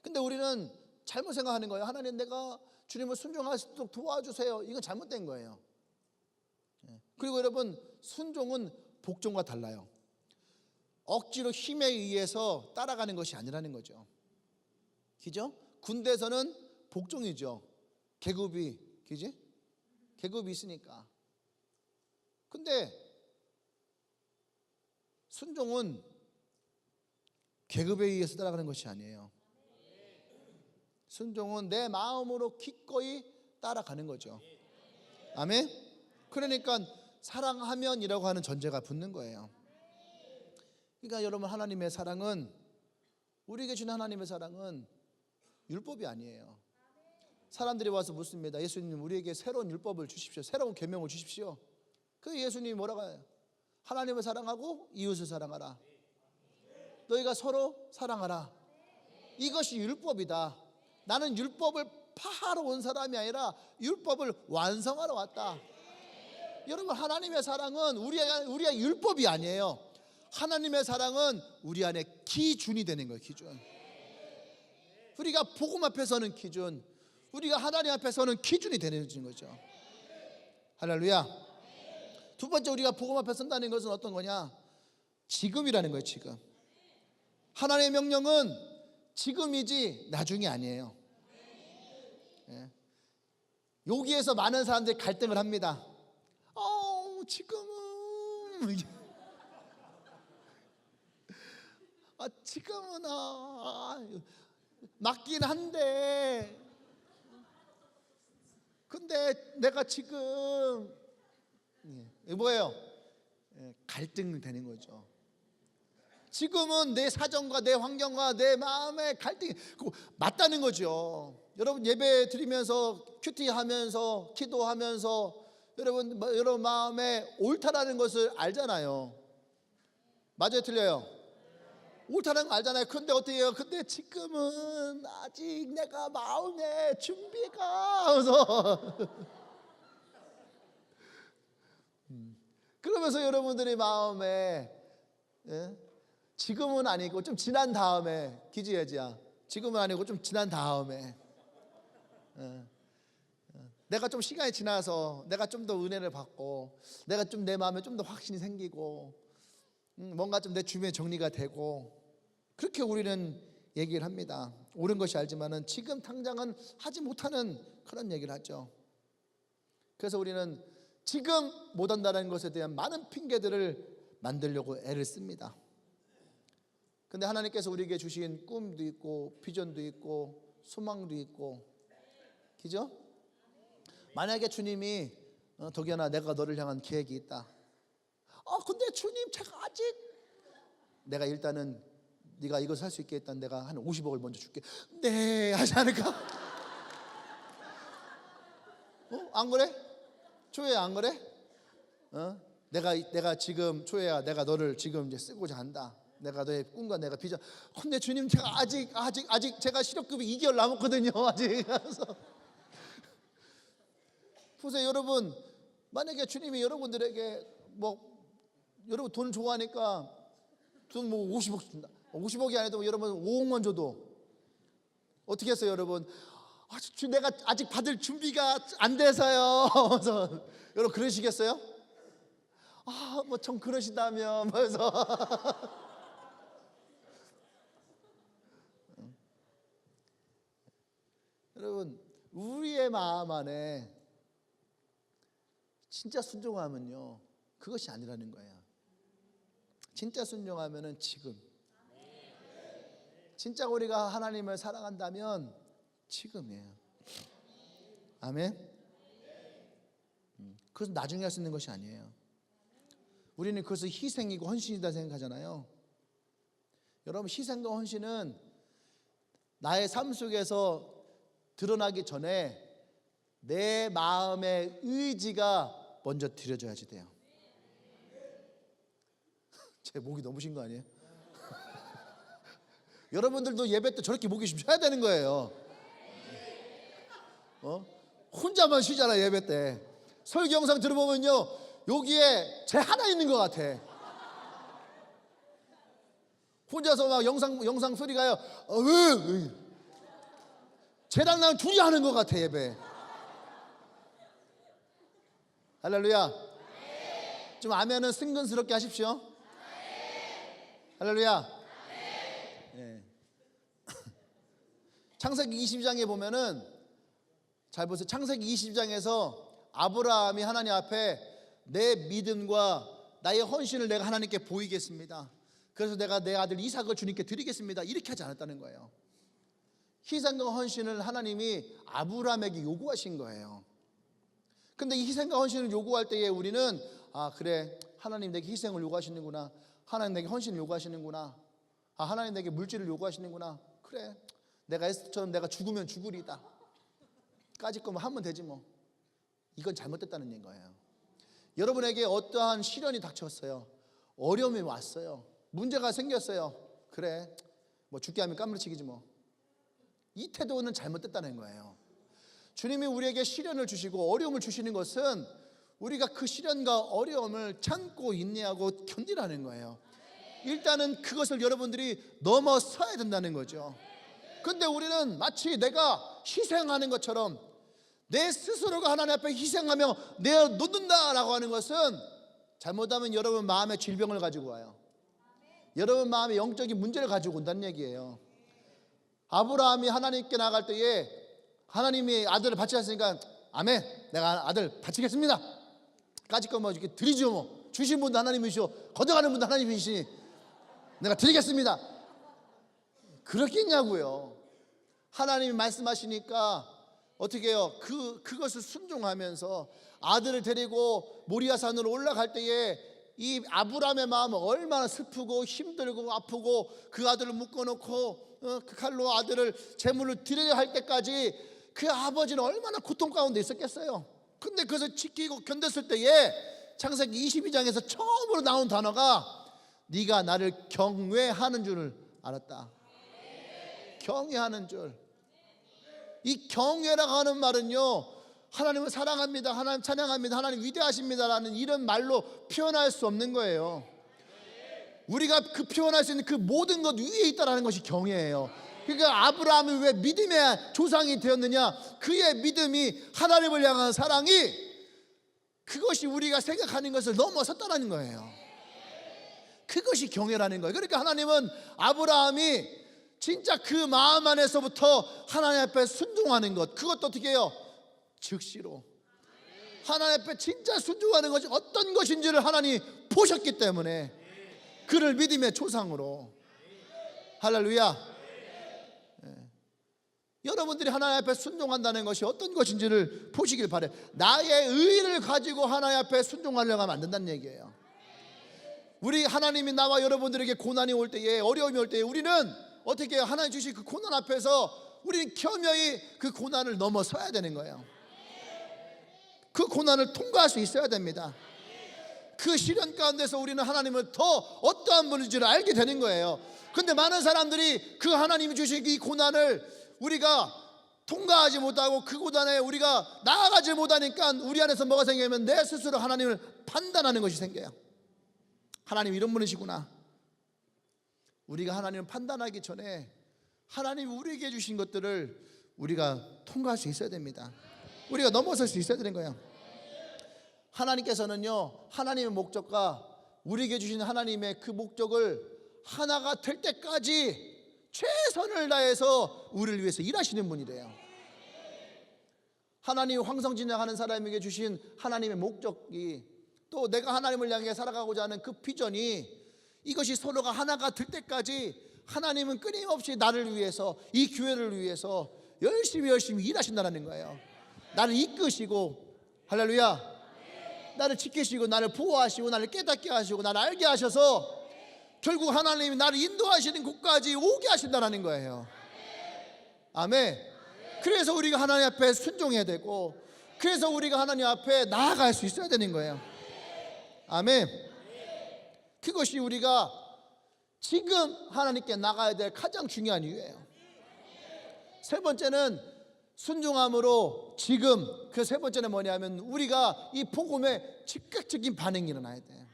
근데 우리는 잘못 생각하는 거예요. 하나님, 내가 주님을 순종할 수 있도록 도와주세요. 이건 잘못된 거예요. 그리고 여러분, 순종은 복종과 달라요. 억지로 힘에 의해서 따라가는 것이 아니라는 거죠. 그죠? 군대에서는 복종이죠. 계급이, 그지? 계급이 있으니까. 근데 순종은 계급에 의해서 따라가는 것이 아니에요. 순종은 내 마음으로 기꺼이 따라가는 거죠. 아멘. 그러니까 사랑하면이라고 하는 전제가 붙는 거예요. 그러니까 여러분, 하나님의 사랑은, 우리에게 주는 하나님의 사랑은 율법이 아니에요. 사람들이 와서 묻습니다. 예수님, 우리에게 새로운 율법을 주십시오. 새로운 계명을 주십시오. 그 예수님이 뭐라고 해요? 하나님을 사랑하고 이웃을 사랑하라. 너희가 서로 사랑하라. 이것이 율법이다. 나는 율법을 파하러 온 사람이 아니라 율법을 완성하러 왔다. 여러분, 하나님의 사랑은 우리의 율법이 아니에요. 하나님의 사랑은 우리 안에 기준이 되는 거예요. 기준. 우리가 복음 앞에 서는 기준, 우리가 하나님 앞에 서는 기준이 되는 거죠. 할렐루야. 두 번째, 우리가 복음 앞에 선다는 것은 어떤 거냐? 지금이라는 거예요. 지금. 하나님의 명령은 지금이지 나중이 아니에요. 여기에서 많은 사람들이 갈등을 합니다. 지금은 지금은 맞긴 한데, 근데 내가 지금 뭐예요? 갈등이 되는 거죠. 지금은 내 사정과 내 환경과 내 마음의 갈등이 맞다는 거죠. 여러분, 예배 드리면서 큐티하면서 기도하면서 여러분 마음에 옳다라는 것을 알잖아요. 맞아요, 틀려요? 옳다는 거 알잖아요. 근데 어떻게 해요? 근데 지금은 아직 내가 마음에 준비가 하면서 그러면서 여러분들이 마음에 지금은 아니고 좀 지난 다음에, 기지해지야, 지금은 아니고 좀 지난 다음에 내가 좀 시간이 지나서 내가 좀 더 은혜를 받고 내가 좀 내 마음에 좀 더 확신이 생기고 뭔가 좀 내 주변에 정리가 되고, 그렇게 우리는 얘기를 합니다. 옳은 것이 알지만은 지금 당장은 하지 못하는 그런 얘기를 하죠. 그래서 우리는 지금 못한다는 것에 대한 많은 핑계들을 만들려고 애를 씁니다. 근데 하나님께서 우리에게 주신 꿈도 있고 비전도 있고 소망도 있고, 그죠? 만약에 주님이 덕현아, 내가 너를 향한 계획이 있다. 근데 주님, 제가 아직, 내가 일단은 네가 이걸 살 수 있게 일단 내가 한 50억을 먼저 줄게. 네, 하지 않을까? 안 그래? 초혜야, 안 그래? 내가 지금, 초혜야, 내가 너를 지금 이제 쓰고자 한다. 내가 너의 꿈과 내가 비전. 근데 주님, 제가 아직 제가 실업급이 2개월 남았거든요. 아직. 보세요, 여러분. 만약에 주님이 여러분들에게 여러분 돈 좋아하니까 돈 50억 준다. 50억이 아니어도 여러분 5억만 줘도 어떻게 했어요, 여러분? 내가 아직 받을 준비가 안 돼서요. 그래서 여러분 그러시겠어요? 좀 그러시다면 그래서 여러분, 우리의 마음 안에 진짜 순종하면요, 그것이 아니라는 거예요. 진짜 순종하면은 지금, 진짜 우리가 하나님을 사랑한다면 지금이에요. 아멘. 그것은 나중에 할 수 있는 것이 아니에요. 우리는 그것을 희생이고 헌신이다 생각하잖아요. 여러분, 희생과 헌신은 나의 삶 속에서 드러나기 전에 내 마음의 의지가 먼저 드려져야지 돼요. 제 목이 너무 쉰 거 아니에요? 여러분들도 예배 때 저렇게 목이 쉬어야 되는 거예요. 혼자만 쉬잖아. 예배 때 설교 영상 들어보면요, 여기에 제 하나 있는 것 같아. 혼자서 막 영상 소리가요, 쟤랑 나랑 둘이 하는 것 같아. 예배. 할렐루야. 좀 아멘은 승근스럽게 하십시오. 할렐루야. 네. 창세기 20장에 보면은, 잘 보세요. 창세기 20장에서 아브라함이 하나님 앞에 내 믿음과 나의 헌신을 내가 하나님께 보이겠습니다. 그래서 내가 내 아들 이삭을 주님께 드리겠습니다, 이렇게 하지 않았다는 거예요. 희생과 헌신을 하나님이 아브라함에게 요구하신 거예요. 근데 이 희생과 헌신을 요구할 때에 우리는, 아, 그래, 하나님 내게 희생을 요구하시는구나, 하나님 내게 헌신을 요구하시는구나, 아, 하나님 내게 물질을 요구하시는구나, 그래, 내가 에스더처럼 내가 죽으면 죽으리다, 까짓 거면 하면 되지 뭐. 이건 잘못됐다는 거예요. 여러분에게 어떠한 시련이 닥쳤어요. 어려움이 왔어요. 문제가 생겼어요. 그래, 뭐 죽게 하면 까무러치기지 뭐. 이 태도는 잘못됐다는 거예요. 주님이 우리에게 시련을 주시고 어려움을 주시는 것은 우리가 그 시련과 어려움을 참고 인내하고 견디라는 거예요. 일단은 그것을 여러분들이 넘어서야 된다는 거죠. 근데 우리는 마치 내가 희생하는 것처럼 내 스스로가 하나님 앞에 희생하며 내어놓는다라고 하는 것은, 잘못하면 여러분 마음에 질병을 가지고 와요. 여러분 마음에 영적인 문제를 가지고 온다는 얘기예요. 아브라함이 하나님께 나갈 때에 하나님이 아들을 바치셨으니까, 아멘, 내가 아들 바치겠습니다, 까짓 거 뭐 이렇게 드리죠 뭐. 주신 분도 하나님이시오, 거둬가는 분도 하나님이시니 내가 드리겠습니다. 그렇겠냐고요. 하나님이 말씀하시니까 어떻게 해요? 그것을 순종하면서 아들을 데리고 모리아산으로 올라갈 때에 이 아브라함의 마음은 얼마나 슬프고 힘들고 아프고, 그 아들을 묶어놓고 그 칼로 아들을 제물을 드려야 할 때까지 그 아버지는 얼마나 고통 가운데 있었겠어요. 근데 그것을 지키고 견뎠을 때에 창세기 22장에서 처음으로 나온 단어가, 네가 나를 경외하는 줄을 알았다. 경외하는 줄. 이 경외라고 하는 말은요, 하나님을 사랑합니다, 하나님 찬양합니다, 하나님 위대하십니다라는 이런 말로 표현할 수 없는 거예요. 우리가 그 표현할 수 있는 그 모든 것 위에 있다라는 것이 경외예요. 그러니까 아브라함이 왜 믿음의 조상이 되었느냐? 그의 믿음이 하나님을 향한 사랑이, 그것이 우리가 생각하는 것을 넘어섰다는 거예요. 그것이 경외라는 거예요. 그러니까 하나님은 아브라함이 진짜 그 마음 안에서부터 하나님 앞에 순종하는 것, 그것도 어떻게 해요? 즉시로 하나님 앞에 진짜 순종하는 것이 어떤 것인지를 하나님이 보셨기 때문에 그를 믿음의 조상으로. 할렐루야. 네. 여러분들이 하나님 앞에 순종한다는 것이 어떤 것인지를 보시길 바래요. 나의 의를 가지고 하나님 앞에 순종하려고 하면 안 된다는 얘기예요. 우리 하나님이 나와 여러분들에게 고난이 올 때에, 어려움이 올 때에 우리는 어떻게 해요? 하나님 주신 그 고난 앞에서 우리는 겸허히 그 고난을 넘어서야 되는 거예요. 그 고난을 통과할 수 있어야 됩니다. 그 시련 가운데서 우리는 하나님을 더 어떠한 분인지를 알게 되는 거예요. 근데 많은 사람들이 그 하나님이 주신 이 고난을 우리가 통과하지 못하고 그 고난에 우리가 나아가지 못하니까 우리 안에서 뭐가 생기냐면 내 스스로 하나님을 판단하는 것이 생겨요. 하나님 이런 분이시구나. 우리가 하나님을 판단하기 전에 하나님이 우리에게 주신 것들을 우리가 통과할 수 있어야 됩니다. 우리가 넘어설 수 있어야 되는 거예요. 하나님께서는요, 하나님의 목적과 우리에게 주신 하나님의 그 목적을 하나가 될 때까지 최선을 다해서 우리를 위해서 일하시는 분이래요. 하나님 황성진행하는 사람에게 주신 하나님의 목적이, 또 내가 하나님을 향해 살아가고자 하는 그 비전이, 이것이 서로가 하나가 될 때까지 하나님은 끊임없이 나를 위해서, 이 교회를 위해서 열심히 일하신다는 거예요. 나를 이끄시고, 할렐루야, 나를 지키시고, 나를 보호하시고, 나를 깨닫게 하시고, 나를 알게 하셔서 결국 하나님이 나를 인도하시는 곳까지 오게 하신다는 거예요. 아멘. 그래서 우리가 하나님 앞에 순종해야 되고, 그래서 우리가 하나님 앞에 나아갈 수 있어야 되는 거예요. 아멘. 그것이 우리가 지금 하나님께 나가야 될 가장 중요한 이유예요. 세 번째는 순종함으로 지금, 그 세 번째는 뭐냐면 우리가 이 복음에 즉각적인 반응이 일어나야 돼요.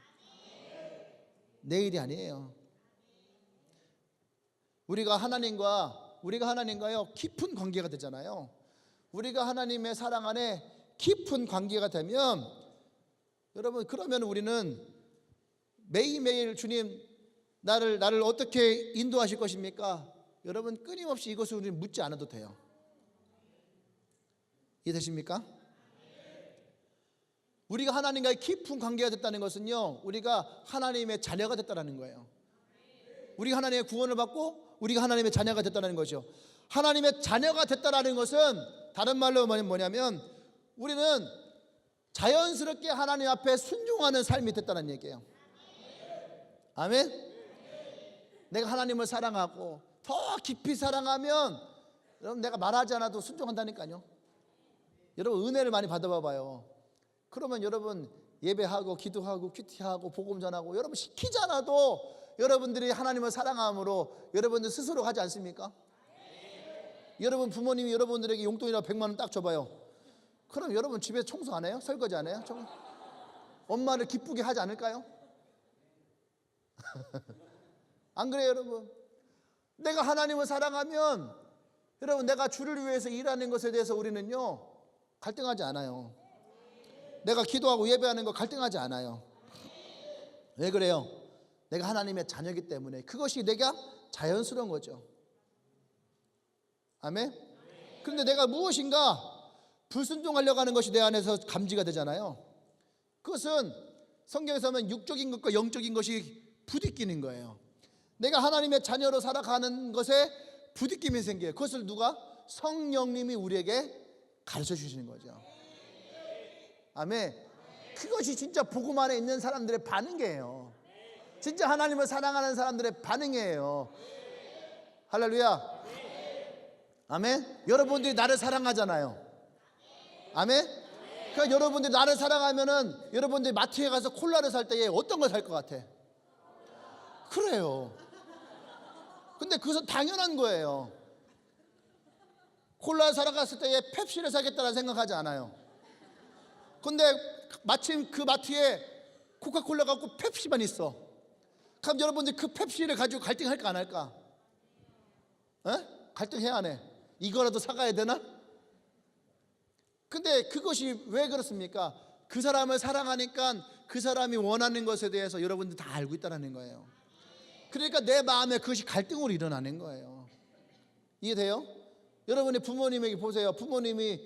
내일이 아니에요. 우리가 하나님과요 깊은 관계가 되잖아요. 우리가 하나님의 사랑 안에 깊은 관계가 되면, 여러분, 그러면 우리는 매일매일 주님 나를 어떻게 인도하실 것입니까? 여러분, 끊임없이 이것을 우리는 묻지 않아도 돼요. 이해되십니까? 우리가 하나님과의 깊은 관계가 됐다는 것은요, 우리가 하나님의 자녀가 됐다는 거예요. 우리가 하나님의 구원을 받고 우리가 하나님의 자녀가 됐다는 거죠. 하나님의 자녀가 됐다는 것은 다른 말로 뭐냐면 우리는 자연스럽게 하나님 앞에 순종하는 삶이 됐다는 얘기예요. 아멘. 내가 하나님을 사랑하고 더 깊이 사랑하면, 여러분, 내가 말하지 않아도 순종한다니까요. 여러분, 은혜를 많이 받아봐봐요. 그러면 여러분 예배하고 기도하고 큐티하고 복음 전하고, 여러분 시키지 않아도 여러분들이 하나님을 사랑함으로 여러분들 스스로 하지 않습니까? 여러분 부모님이 여러분들에게 용돈이라고 100만 원 딱 줘봐요. 그럼 여러분 집에 청소 안 해요? 설거지 안 해요? 엄마를 기쁘게 하지 않을까요? 안 그래요, 여러분? 내가 하나님을 사랑하면, 여러분, 내가 주를 위해서 일하는 것에 대해서 우리는요 갈등하지 않아요. 내가 기도하고 예배하는 거 갈등하지 않아요. 왜 그래요? 내가 하나님의 자녀이기 때문에 그것이 내가 자연스러운 거죠. 아멘? 그런데 내가 무엇인가 불순종하려고 하는 것이 내 안에서 감지가 되잖아요. 그것은 성경에서 하면 육적인 것과 영적인 것이 부딪히는 거예요. 내가 하나님의 자녀로 살아가는 것에 부딪힘이 생겨요. 그것을 누가? 성령님이 우리에게 가르쳐 주시는 거죠. 아멘. 그것이 진짜 복음 안에 있는 사람들의 반응이에요. 진짜 하나님을 사랑하는 사람들의 반응이에요. 할렐루야. 아멘. 여러분들이 나를 사랑하잖아요. 아멘. 그러니까 여러분들이 나를 사랑하면은 여러분들이 마트에 가서 콜라를 살 때에 어떤 걸 살 것 같아? 그래요. 근데 그것은 당연한 거예요. 콜라 사러 갔을 때에 펩시를 사겠다는 생각하지 않아요. 근데 마침 그 마트에 코카콜라가 없고 펩시만 있어. 그럼 여러분들 그 펩시를 가지고 갈등할까 안 할까? 갈등해야 안 해? 이거라도 사가야 되나? 근데 그것이 왜 그렇습니까? 그 사람을 사랑하니까 그 사람이 원하는 것에 대해서 여러분들 다 알고 있다는 거예요. 그러니까 내 마음에 그것이 갈등으로 일어나는 거예요. 이해돼요? 여러분이 부모님에게 보세요. 부모님이,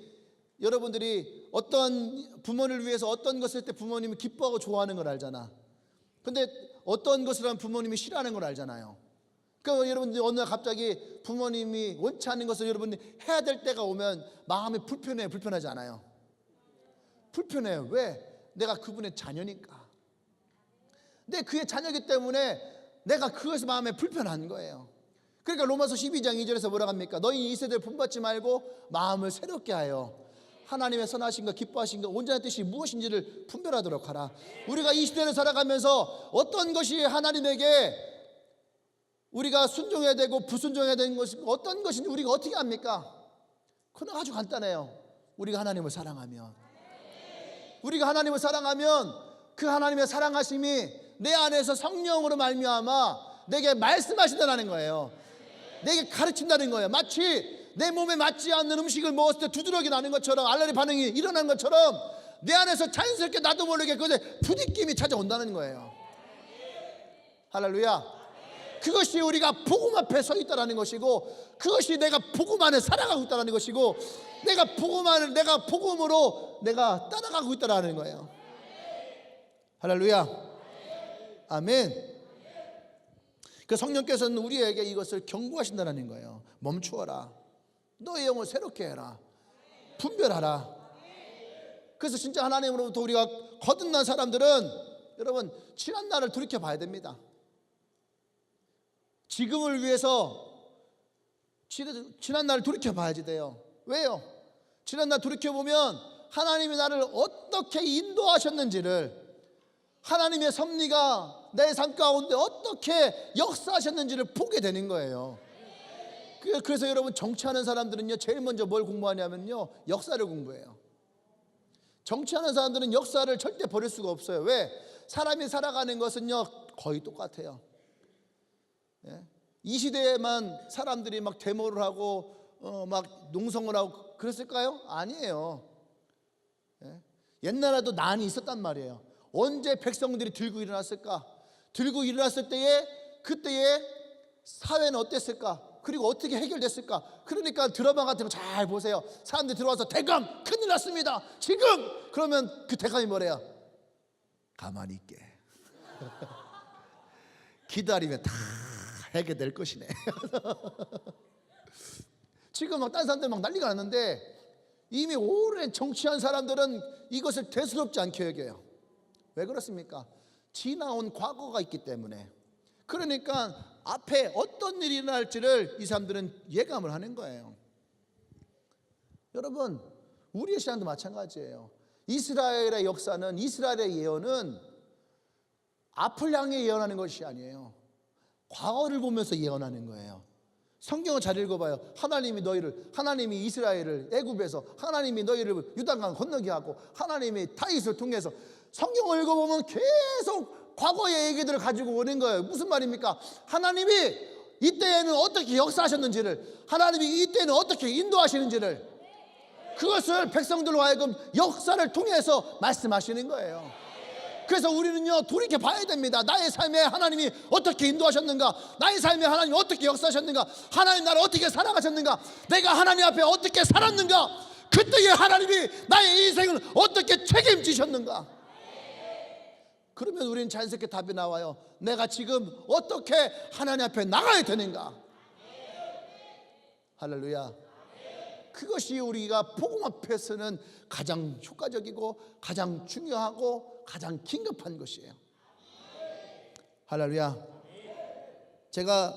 여러분들이 어떤 부모를 위해서 어떤 것을 할 때 부모님이 기뻐하고 좋아하는 걸 알잖아. 근데 어떤 것을 하면 부모님이 싫어하는 걸 알잖아요. 그러니까 여러분들이 어느 날 갑자기 부모님이 원치 않는 것을 여러분들이 해야 될 때가 오면 마음이 불편해요? 불편하지 않아요? 불편해요. 왜? 내가 그분의 자녀니까. 근데 그의 자녀이기 때문에 내가 그것이 마음에 불편한 거예요. 그러니까 로마서 12장 2절에서 뭐라고 합니까? 너희 이 세대를 본받지 말고 마음을 새롭게 하여 하나님의 선하신가 기뻐하신가 온전한 뜻이 무엇인지를 분별하도록 하라. 우리가 이 시대를 살아가면서 어떤 것이 하나님에게 우리가 순종해야 되고 불순종해야 되는 것이 어떤 것인지 우리가 어떻게 합니까? 그건 아주 간단해요. 우리가 하나님을 사랑하면, 우리가 하나님을 사랑하면 그 하나님의 사랑하심이 내 안에서 성령으로 말미암아 내게 말씀하신다는 거예요. 내게 가르친다는 거예요. 마치 내 몸에 맞지 않는 음식을 먹었을 때 두드러기 나는 것처럼, 알레르기 반응이 일어나는 것처럼 내 안에서 자연스럽게 나도 모르게 그것에 부딪힘이 찾아온다는 거예요. 할렐루야. 그것이 우리가 복음 앞에 서 있다라는 것이고, 그것이 내가 복음 안에 살아가고 있다라는 것이고, 내가 복음으로 내가 따라가고 있다라는 거예요. 할렐루야. 아멘. 그 성령께서는 우리에게 이것을 경고하신다는 거예요. 멈추어라. 너의 영을 새롭게 해라. 분별하라. 그래서 진짜 하나님으로부터 우리가 거듭난 사람들은 여러분 지난 날을 돌이켜 봐야 됩니다. 지금을 위해서 지난 날을 돌이켜 봐야지 돼요. 왜요? 지난 날 돌이켜 보면 하나님이 나를 어떻게 인도하셨는지를, 하나님의 섭리가 내 삶 가운데 어떻게 역사하셨는지를 보게 되는 거예요. 그래서 여러분 정치하는 사람들은요, 제일 먼저 뭘 공부하냐면요, 역사를 공부해요. 정치하는 사람들은 역사를 절대 버릴 수가 없어요. 왜? 사람이 살아가는 것은요 거의 똑같아요. 이 시대에만 사람들이 막 데모를 하고 막 농성을 하고 그랬을까요? 아니에요. 옛날에도 난이 있었단 말이에요. 언제 백성들이 들고 일어났을까? 들고 일어났을 때에 그때의 사회는 어땠을까? 그리고 어떻게 해결됐을까? 그러니까 드라마 같은 거 잘 보세요. 사람들이 들어와서 대감 큰일 났습니다 지금! 그러면 그 대감이 뭐래요? 가만히 있게 기다리면 다 해결될 것이네. 지금 막 딴 사람들 막 난리가 났는데 이미 오랜 정치한 사람들은 이것을 대수롭지 않게 여겨요. 왜 그렇습니까? 지나온 과거가 있기 때문에. 그러니까 앞에 어떤 일이 일어날지를 이 사람들은 예감을 하는 거예요. 여러분 우리의 신앙도 마찬가지예요. 이스라엘의 역사는, 이스라엘의 예언은 앞을 향해 예언하는 것이 아니에요. 과거를 보면서 예언하는 거예요. 성경을 잘 읽어봐요. 하나님이 이스라엘을 애굽에서, 하나님이 너희를 요단강 건너게 하고, 하나님이 다윗을 통해서, 성경을 읽어보면 계속 과거의 얘기들을 가지고 오는 거예요. 무슨 말입니까? 하나님이 이때에는 어떻게 역사하셨는지를, 하나님이 이때는 어떻게 인도하시는지를, 그것을 백성들로 하여금 역사를 통해서 말씀하시는 거예요. 그래서 우리는요 돌이켜 봐야 됩니다. 나의 삶에 하나님이 어떻게 인도하셨는가, 나의 삶에 하나님이 어떻게 역사하셨는가, 하나님 나를 어떻게 살아가셨는가, 내가 하나님 앞에 어떻게 살았는가, 그때의 하나님이 나의 인생을 어떻게 책임지셨는가. 그러면 우리는 자연스럽게 답이 나와요. 내가 지금 어떻게 하나님 앞에 나가야 되는가. 할렐루야. 그것이 우리가 복음 앞에서는 가장 효과적이고 가장 중요하고 가장 긴급한 것이에요. 할렐루야. 제가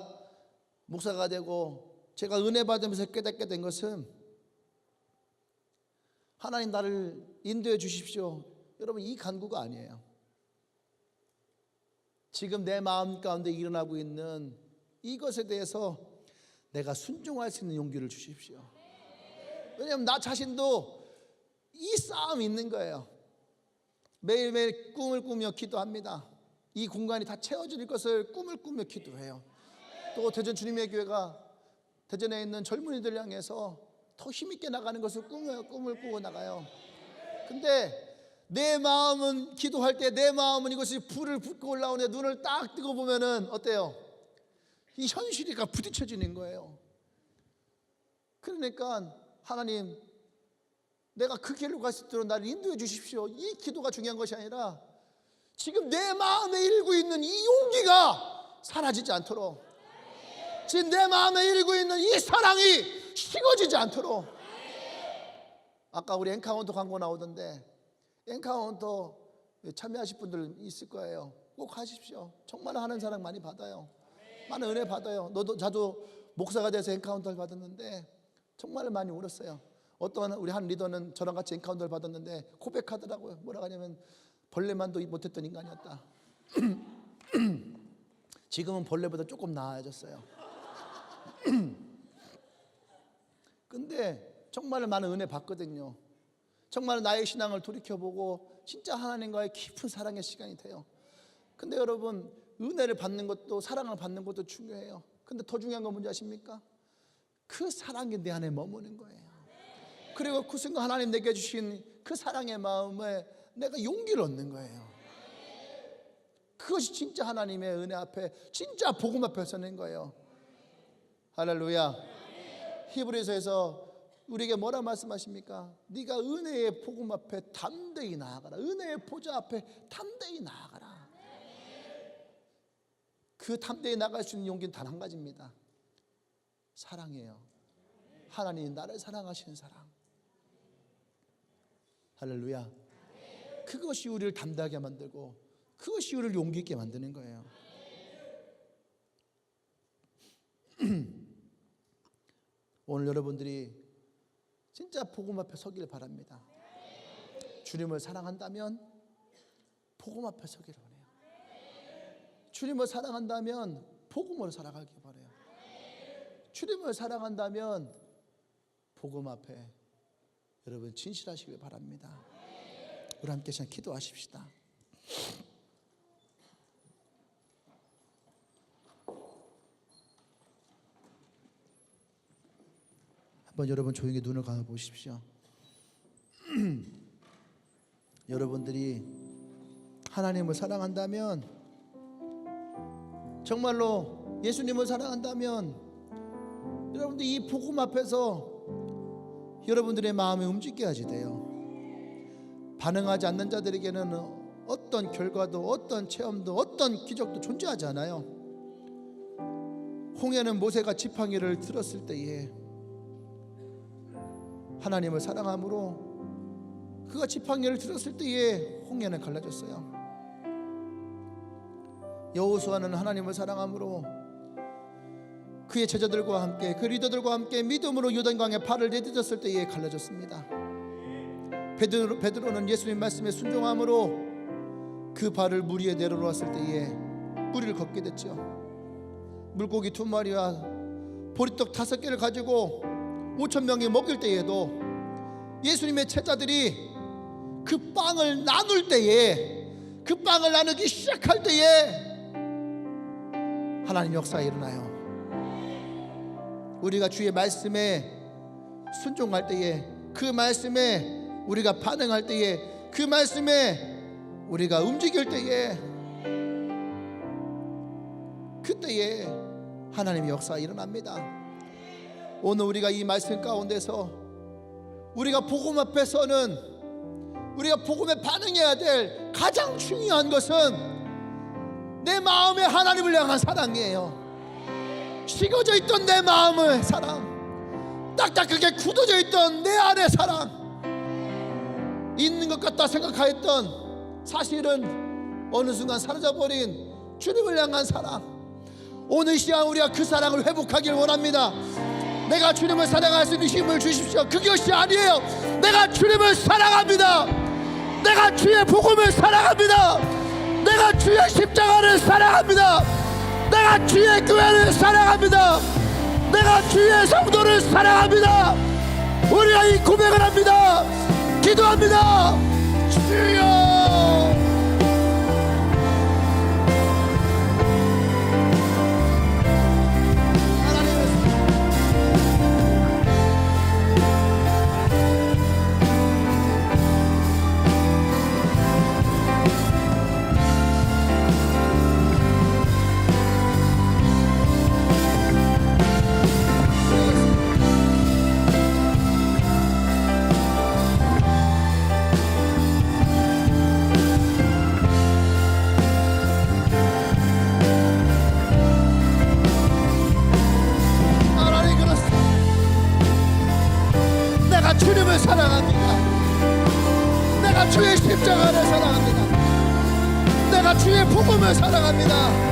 목사가 되고 제가 은혜 받으면서 깨닫게 된 것은, 하나님 나를 인도해 주십시오, 여러분 이 간구가 아니에요. 지금 내 마음 가운데 일어나고 있는 이것에 대해서 내가 순종할 수 있는 용기를 주십시오. 왜냐하면 나 자신도 이 싸움이 있는 거예요. 매일매일 꿈을 꾸며 기도합니다. 이 공간이 다 채워질 것을 꿈을 꾸며 기도해요. 또 대전 주님의 교회가 대전에 있는 젊은이들 향해서 더 힘있게 나가는 것을 꿈을 꾸고 나가요. 근데 내 마음은, 기도할 때 내 마음은 이것이 불을 붓고 올라오는데 눈을 딱 뜨고 보면은 어때요? 이 현실이가 부딪혀지는 거예요. 그러니까 하나님, 내가 그 길로 갈 수 있도록 나를 인도해 주십시오. 이 기도가 중요한 것이 아니라 지금 내 마음에 일고 있는 이 용기가 사라지지 않도록, 지금 내 마음에 일고 있는 이 사랑이 식어지지 않도록. 아까 우리 엔카운터 광고 나오던데, 엔카운터 참여하실 분들 있을 거예요. 꼭 하십시오. 정말 하는 사랑 많이 받아요. 많은 은혜 받아요. 저도 목사가 돼서 엔카운터를 받았는데 정말 많이 울었어요. 어떤 우리 한 리더는 저랑 같이 엔카운터를 받았는데 고백하더라고요. 뭐라고 하냐면, 벌레만도 못했던 인간이었다. 지금은 벌레보다 조금 나아졌어요. 근데 정말 많은 은혜 받거든요. 정말 나의 신앙을 돌이켜보고 진짜 하나님과의 깊은 사랑의 시간이 돼요. 근데 여러분, 은혜를 받는 것도 사랑을 받는 것도 중요해요. 근데 더 중요한 건 뭔지 아십니까? 그 사랑이 내 안에 머무는 거예요. 그리고 그 순간 하나님 내게 주신 그 사랑의 마음에 내가 용기를 얻는 거예요. 그것이 진짜 하나님의 은혜 앞에, 진짜 복음 앞에 서는 거예요. 할렐루야. 히브리서에서 우리에게 뭐라 말씀하십니까? 네가 은혜의 복음 앞에 담대히 나아가라. 은혜의 보좌 앞에 담대히 나아가라. 그 담대히 나갈 수 있는 용기는 단 한 가지입니다. 사랑이에요. 하나님이 나를 사랑하시는 사랑. 할렐루야. 그것이 우리를 담대하게 만들고, 그것이 우리를 용기 있게 만드는 거예요. 오늘 여러분들이 진짜 복음 앞에 서기를 바랍니다. 주님을 사랑한다면 복음 앞에 서기를 원해요. 주님을 사랑한다면 복음으로 살아가기 바라요. 주님을 사랑한다면 복음 앞에 여러분 진실하시길 바랍니다. 우리 함께 시간 기도하십시다. 한번 여러분 조용히 눈을 감아 보십시오. 여러분들이 하나님을 사랑한다면, 정말로 예수님을 사랑한다면, 여러분들 이 복음 앞에서 여러분들의 마음이 움직여야지 돼요. 반응하지 않는 자들에게는 어떤 결과도, 어떤 체험도, 어떤 기적도 존재하지 않아요. 홍해는 모세가 지팡이를 들었을 때에 하나님을 사랑함으로 그가 지팡이를 들었을 때에 홍해는 갈라졌어요. 여호수아는 하나님을 사랑함으로 그의 제자들과 함께, 그 리더들과 함께 믿음으로 요단강에 발을 내딛었을 때에 갈라졌습니다. 베드로는 예수님 말씀에 순종함으로 그 발을 물 위에 내려놓았을 때에 뿌리를 걷게 됐죠. 물고기 2마리와 보리떡 5개를 가지고 5,000명이 먹일 때에도 예수님의 제자들이 그 빵을 나눌 때에, 그 빵을 나누기 시작할 때에 하나님 역사가 일어나요. 우리가 주의 말씀에 순종할 때에, 그 말씀에 우리가 반응할 때에, 그 말씀에 우리가 움직일 때에, 그때에 하나님의 역사가 일어납니다. 오늘 우리가 이 말씀 가운데서 우리가 복음 앞에서는, 우리가 복음에 반응해야 될 가장 중요한 것은 내 마음에 하나님을 향한 사랑이에요. 식어져 있던 내 마음의 사랑, 딱딱하게 굳어져 있던 내 안의 사랑, 있는 것 같다 생각하였던 사실은 어느 순간 사라져버린 주님을 향한 사랑, 오늘 시간 우리가 그 사랑을 회복하길 원합니다. 내가 주님을 사랑할 수 있는 힘을 주십시오. 그것이 아니에요. 내가 주님을 사랑합니다. 내가 주의 복음을 사랑합니다. 내가 주의 십자가를 사랑합니다. 내가 주의 교회를 사랑합니다. 내가 주의 성도를 사랑합니다. 우리가 이 고백을 합니다. 기도합니다. 주여, 주님을 사랑합니다. 내가 주의 십자가를 사랑합니다. 내가 주의 복음을 사랑합니다.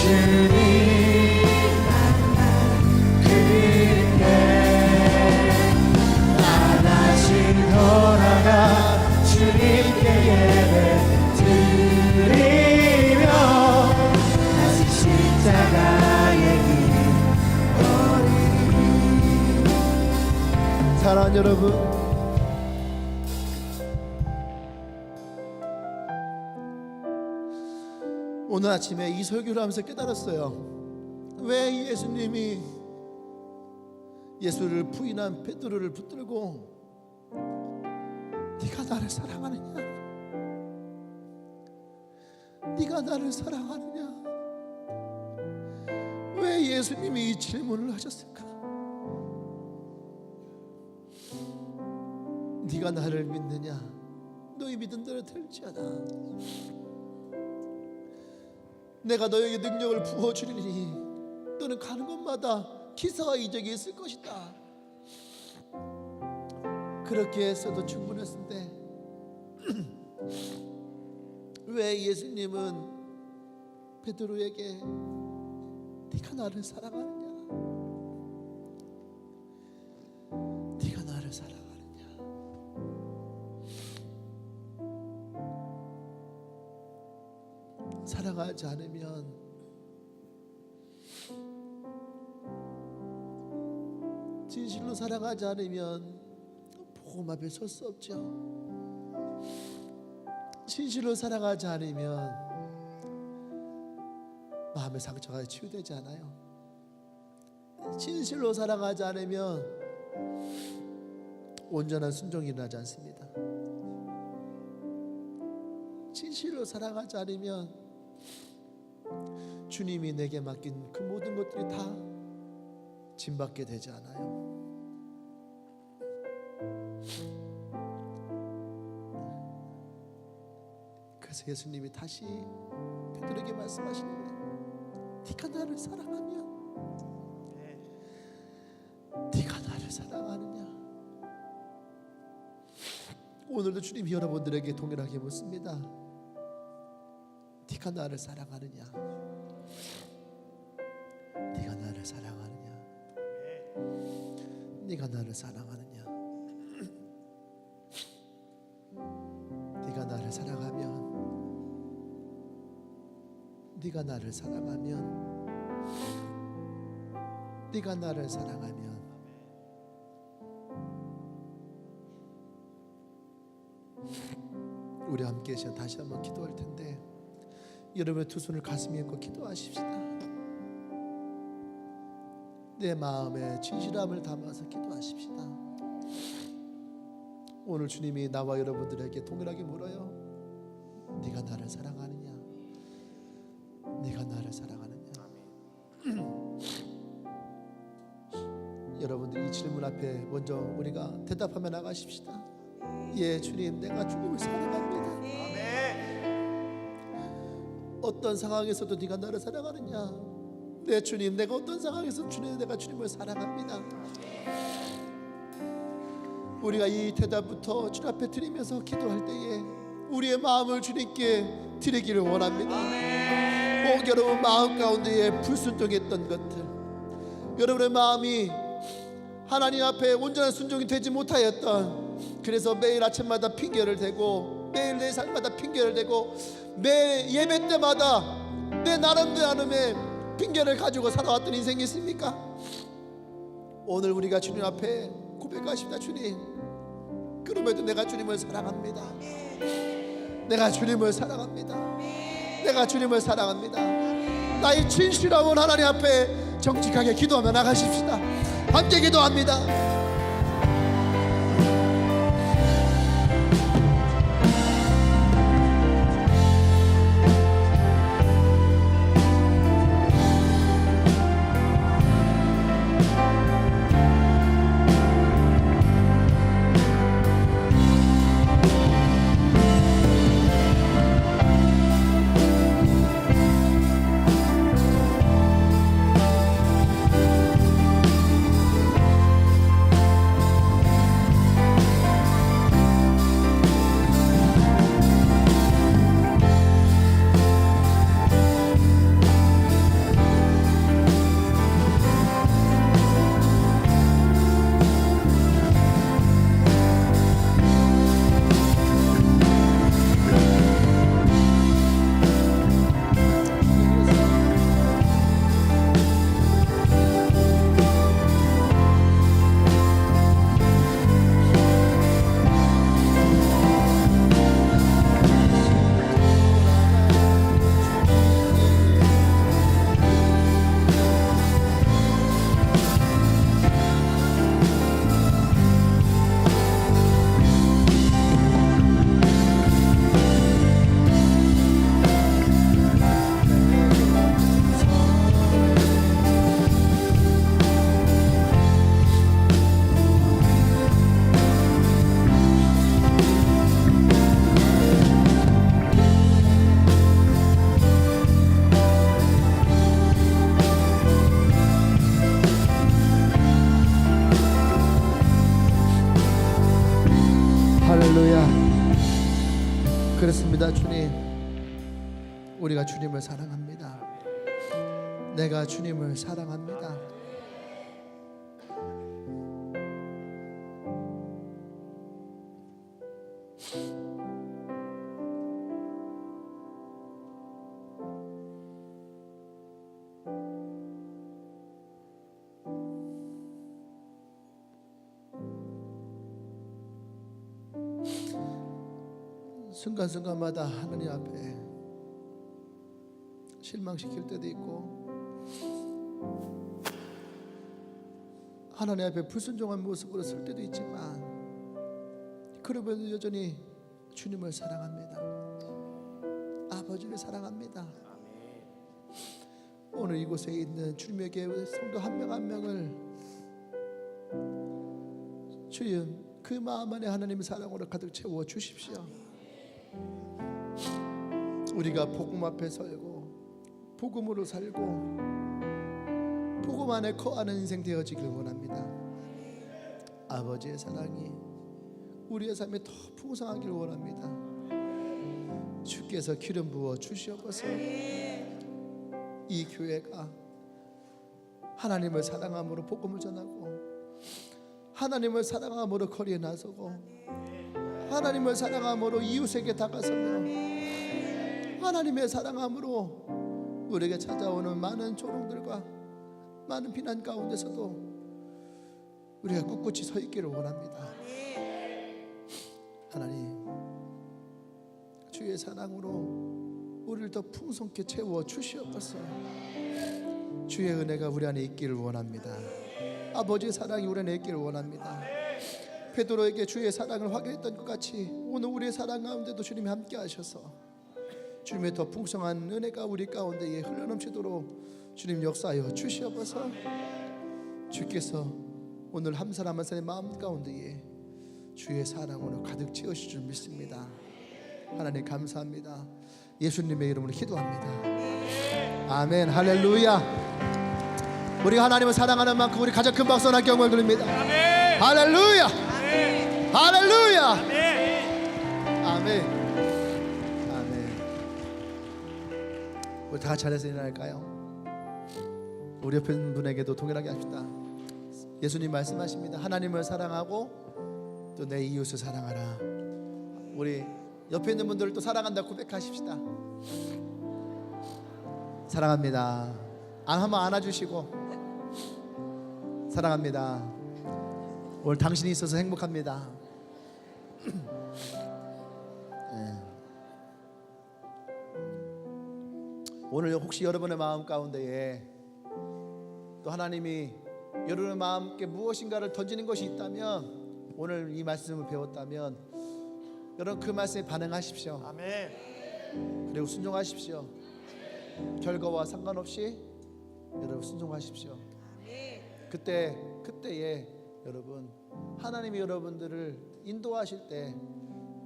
주님 만난 그 사랑하는 여러분, 오늘 아침에 이 설교를 하면서 깨달았어요. 왜 예수님이 예수를 부인한 베드로를 붙들고 네가 나를 사랑하느냐, 네가 나를 사랑하느냐, 왜 예수님이 이 질문을 하셨을까? 네가 나를 믿느냐, 너희 믿은 대로 될지어다. 내가 너에게 능력을 부어주리니 너는 가는 곳마다 기사와 이적이 있을 것이다. 그렇게 했어도 충분했는데 왜 예수님은 베드로에게 네가 나를 사랑하느냐, 네가 나를 사랑하느냐, 사랑하지 않으면 진실로 사랑하지 않으면 복음 앞에 설 수 없죠. 진실로 사랑하지 않으면 마음의 상처가 치유되지 않아요. 진실로 사랑하지 않으면 온전한 순종이 일어나지 않습니다. 진실로 사랑하지 않으면 주님이 내게 맡긴 그 모든 것들이 다 짐받게 되지 않아요. 그래서 예수님이 다시 베드로에게 말씀하시는데 네가 나를 사랑하면, 네가 나를 사랑하느냐. 오늘도 주님이 여러분들에게 동일하게 묻습니다. 네가 나를 사랑하느냐, 네가 나를 사랑하느냐, 네가 나를 사랑하느냐. 네가 나를 사랑하면, 네가 나를 사랑하면, 네가 나를 사랑하면 우리 함께 다시 한번 기도할 텐데 여러분의 두 손을 가슴에 얹고 기도하십시다. 내 마음에 진실함을 담아서 기도하십시다. 오늘 주님이 나와 여러분들에게 동일하게 물어요. 네가 나를 사랑하느냐, 네가 나를 사랑하느냐. 여러분들 이 질문 앞에 먼저 우리가 대답하며 나가십시다. 예, 주님, 내가 주님을 사랑합니다. 어떤 상황에서도 네가 나를 사랑하느냐. 네, 주님, 내가 어떤 상황에서 주님, 내가 주님을 사랑합니다. 우리가 이 대답부터 주님 앞에 드리면서 기도할 때에 우리의 마음을 주님께 드리기를 원합니다. 꼭 여러분 마음 가운데에 불순종했던 것들, 여러분의 마음이 하나님 앞에 온전한 순종이 되지 못하였던, 그래서 매일 아침마다 핑계를 대고 매일 내 삶마다 핑계를 대고 매 예배 때마다 내 나름의 핑계를 가지고 살아왔던 인생이 있습니까? 오늘 우리가 주님 앞에 고백하십니다. 주님, 그럼에도 내가 주님을 사랑합니다. 내가 주님을 사랑합니다. 내가 주님을 사랑합니다. 나의 진실함을 하나님 앞에 정직하게 기도하며 나가십시다. 함께 기도합니다. 고백하겠습니다. 주님, 우리가 주님을 사랑합니다. 내가 주님을 사랑합니다. 순간순간마다 하나님 앞에 실망시킬 때도 있고 하나님 앞에 불순종한 모습으로 설 때도 있지만 그러면서 여전히 주님을 사랑합니다. 아버지를 사랑합니다. 오늘 이곳에 있는 주님의 교회 성도 한 명 한 명을 주여 그 마음 안에 하나님의 사랑으로 가득 채워 주십시오. 우리가 복음 앞에 설고 복음으로 살고 복음 안에 거하는 인생 되어지길 원합니다. 아버지의 사랑이 우리의 삶에 더 풍성하길 원합니다. 주께서 기름 부어 주시옵소서. 이 교회가 하나님을 사랑함으로 복음을 전하고 하나님을 사랑함으로 거리에 나서고 하나님을 사랑함으로 이웃에게 다가서며 하나님의 사랑함으로 우리에게 찾아오는 많은 조롱들과 많은 비난 가운데서도 우리가 꿋꿋이 서 있기를 원합니다. 하나님, 주의 사랑으로 우리를 더 풍성케 채워 주시옵소서. 주의 은혜가 우리 안에 있기를 원합니다. 아버지의 사랑이 우리 안에 있기를 원합니다. 베드로에게 주의 사랑을 확인했던 것 같이 오늘 우리의 사랑 가운데도 주님이 함께 하셔서 주님의 더 풍성한 은혜가 우리 가운데에 흘러넘치도록 주님 역사하여 주시옵소서. 주께서 오늘 한 사람 한 사람의 마음 가운데에 주의 사랑으로 가득 채우실 줄 믿습니다. 하나님 감사합니다. 예수님의 이름으로 기도합니다. 아멘. 할렐루야. 우리가 하나님을 사랑하는 만큼 우리 가장 큰 박수 하나 경을 드립니다. 할렐루야. 할렐루야. 아멘. 우리 다 같이 앉아서 일어날까요? 우리 옆에 있는 분에게도 동일하게 합시다. 예수님 말씀하십니다. 하나님을 사랑하고 또 내 이웃을 사랑하라. 우리 옆에 있는 분들을 또 사랑한다 고백하십시다. 사랑합니다. 한번 안아주시고 사랑합니다. 오늘 당신이 있어서 행복합니다. 오늘 혹시 여러분의 마음 가운데에 또 하나님이 여러분의 마음께 무엇인가를 던지는 것이 있다면 오늘 이 말씀을 배웠다면 여러분 그 말씀에 반응하십시오. 아멘. 그리고 순종하십시오. 결과와 상관없이 여러분 순종하십시오. 그때에 여러분 하나님이 여러분들을 인도하실 때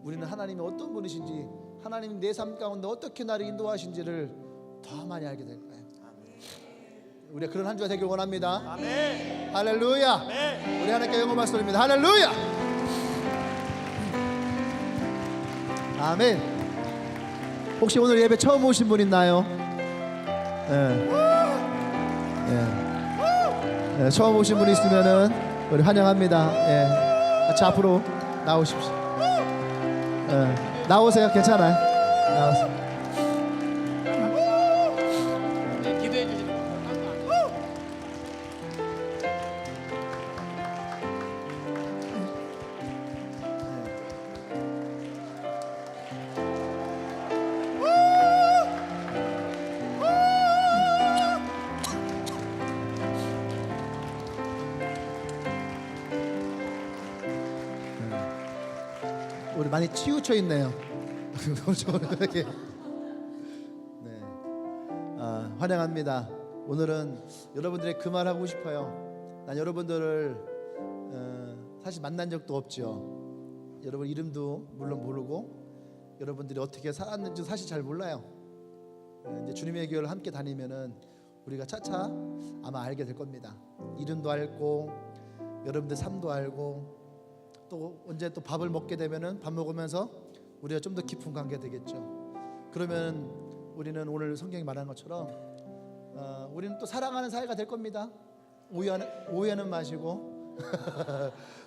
우리는 하나님이 어떤 분이신지 하나님이 내 삶 가운데 어떻게 나를 인도하신지를 더 많이 알게 될 거예요. 우리가 그런 한 주가 되길 원합니다. 아멘. 할렐루야. 아멘. 우리 하나님께 영광 말씀드립니다. 할렐루야. 아멘. 혹시 오늘 예배 처음 오신 분 있나요? 처음 오신 분 있으면은 우리 환영합니다. 같이 앞으로 나오십시오. 나오세요. 괜찮아요. 나오세요. 우리 많이 치우쳐 있네요. 이렇게. 네. 환영합니다. 오늘은 여러분들의 그 말 하고 싶어요. 난 여러분들을 사실 만난 적도 없죠. 여러분 이름도 물론 모르고 여러분들이 어떻게 살았는지 사실 잘 몰라요. 이제 주님의 교회를 함께 다니면은 우리가 차차 아마 알게 될 겁니다. 이름도 알고 여러분들 삶도 알고 또 언제 또 밥을 먹게 되면은 밥 먹으면서 우리가 좀 더 깊은 관계가 되겠죠. 그러면 우리는 오늘 성경이 말하는 것처럼 우리는 또 사랑하는 사이가 될 겁니다. 오해하는 마시고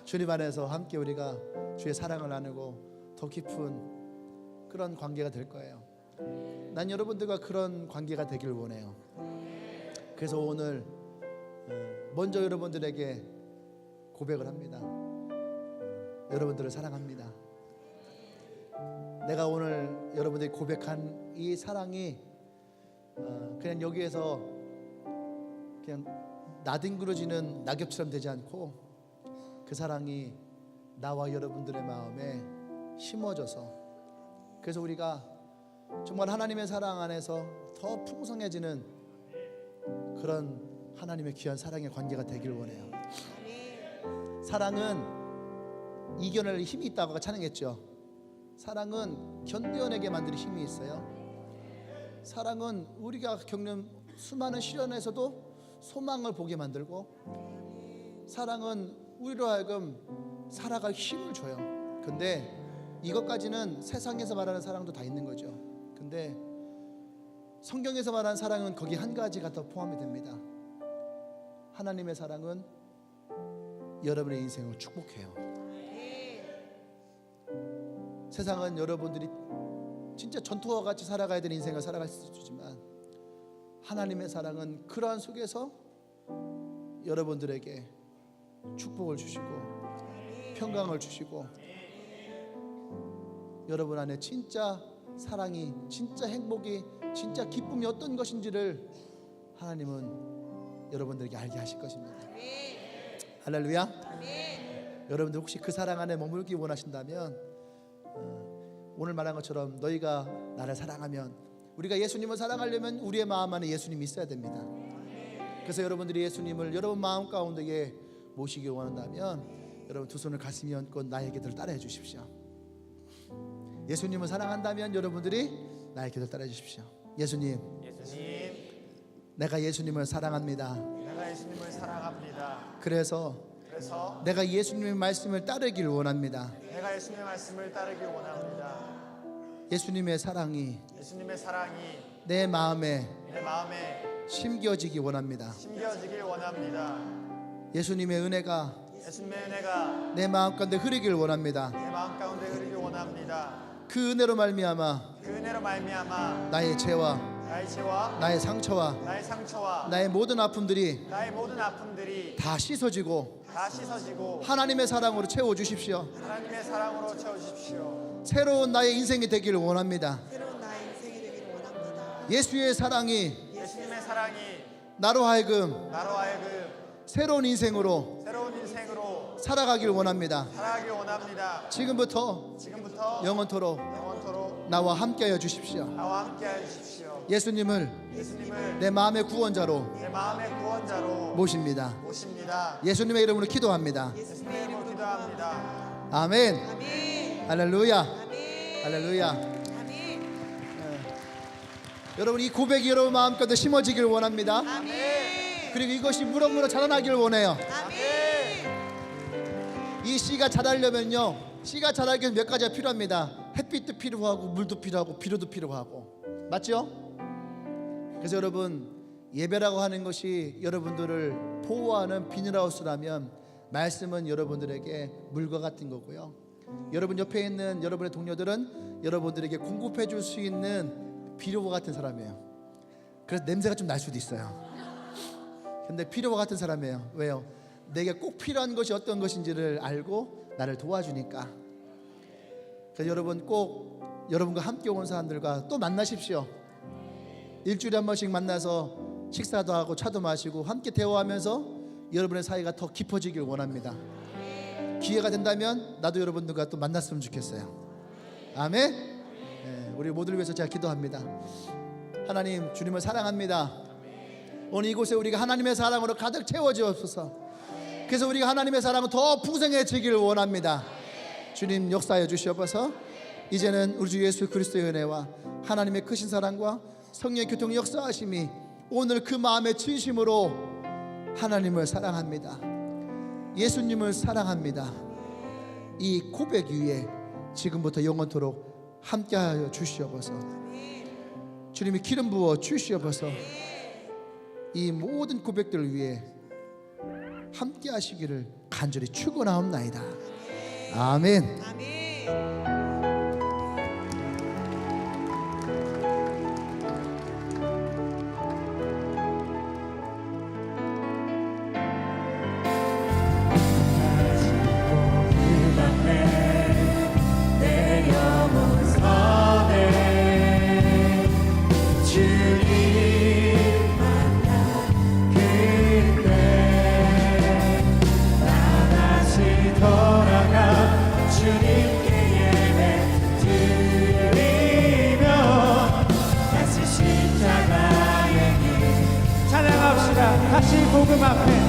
주님 안에서 함께 우리가 주의 사랑을 나누고 더 깊은 그런 관계가 될 거예요. 난 여러분들과 그런 관계가 되길 원해요. 그래서 오늘 먼저 여러분들에게 고백을 합니다. 여러분들을 사랑합니다. 내가 오늘 여러분들이 고백한 이 사랑이 그냥 여기에서 그냥 나뒹굴어지는 낙엽처럼 되지 않고 그 사랑이 나와 여러분들의 마음에 심어져서, 그래서 우리가 정말 하나님의 사랑 안에서 더 풍성해지는 그런 하나님의 귀한 사랑의 관계가 되길 원해요. 사랑은 이겨낼 힘이 있다고 찬양했죠. 사랑은 견뎌내게 만드는 힘이 있어요. 사랑은 우리가 겪는 수많은 시련에서도 소망을 보게 만들고, 사랑은 우리로 하여금 살아갈 힘을 줘요. 근데 이것까지는 세상에서 말하는 사랑도 다 있는 거죠. 근데 성경에서 말하는 사랑은 거기 한 가지가 더 포함이 됩니다. 하나님의 사랑은 여러분의 인생을 축복해요. 세상은 여러분들이 진짜 전투와 같이 살아가야 되는 인생을 살아갈 수 있지만 하나님의 사랑은 그러한 속에서 여러분들에게 축복을 주시고 평강을 주시고 여러분 안에 진짜 사랑이, 진짜 행복이, 진짜 기쁨이 어떤 것인지를 하나님은 여러분들에게 알게 하실 것입니다. 할렐루야. 여러분들 혹시 그 사랑 안에 머물기 원하신다면 오늘 말한 것처럼 너희가 나를 사랑하면, 우리가 예수님을 사랑하려면 우리의 마음 안에 예수님이 있어야 됩니다. 그래서 여러분들이 예수님을 여러분 마음 가운데에 모시기 원한다면 여러분 두 손을 가슴에 얹고 나의 기도를 따라해 주십시오. 예수님을 사랑한다면 여러분들이 나의 기도를 따라해 주십시오. 예수님, 내가 예수님을 사랑합니다. 내가 예수님을 사랑합니다. 그래서 내가 예수님의 말씀을 따르길 원합니다. 내가 예수님의 말씀을 따르길 원합니다. 예수님의 사랑이 내 내 마음에 심겨지길 원합니다. 원합니다. 예수님의 은혜가 내 마음 가운데 흐르길 원합니다. 마음 가운데 흐르길 원합니다. 그 은혜로 말미암아 나의 죄와 나의 상처와 나의 모든 아픔들이 다 씻어지고 하나님의 사랑으로 채워 주십시오. 새로운 나의 인생이 되기를 원합니다. 예수의 사랑이 나로 하여금 새로운 인생으로 살아가길 원합니다. 지금부터 영원토록 나와 함께하여 주십시오. 예수님을 내 마음의 구원자로 모십니다. 예수님의 이름으로 기도합니다. 아멘. 할렐루야. 할렐루야. 여러분 이 고백이 여러분 마음 가운데 심어지길 원합니다. 그리고 이것이 무럭무럭 자라나길 원해요. 이 씨가 자라려면요, 씨가 자라기 위해서 몇 가지가 필요합니다. 햇빛도 필요하고 물도 필요하고 비료도 필요하고, 맞죠? 그래서 여러분 예배라고 하는 것이 여러분들을 보호하는 비닐하우스라면 말씀은 여러분들에게 물과 같은 거고요. 여러분 옆에 있는 여러분의 동료들은 여러분들에게 공급해 줄 수 있는 비료와 같은 사람이에요. 그래서 냄새가 좀 날 수도 있어요. 근데 비료와 같은 사람이에요. 왜요? 내게 꼭 필요한 것이 어떤 것인지를 알고 나를 도와주니까. 그래서 여러분 꼭 여러분과 함께 온 사람들과 또 만나십시오. 일주일에 한 번씩 만나서 식사도 하고 차도 마시고 함께 대화하면서 여러분의 사이가 더 깊어지길 원합니다. 기회가 된다면 나도 여러분들과 또 만났으면 좋겠어요. 아멘. 네, 우리 모두를 위해서 제가 기도합니다. 하나님, 주님을 사랑합니다. 오늘 이곳에 우리가 하나님의 사랑으로 가득 채워지옵소서. 그래서 우리가 하나님의 사랑은 더 풍성해지기를 원합니다. 주님 역사해 주시옵소서. 이제는 우리 주 예수 그리스도의 은혜와 하나님의 크신 사랑과 성령의 교통 역사하심이 오늘 그 마음의 진심으로 하나님을 사랑합니다, 예수님을 사랑합니다, 이 고백 위에 지금부터 영원토록 함께하여 주시옵소서. 주님이 기름 부어 주시옵소서. 이 모든 고백들을 위해 함께하시기를 간절히 축원하옵나이다. 아멘. 다시 복음 앞에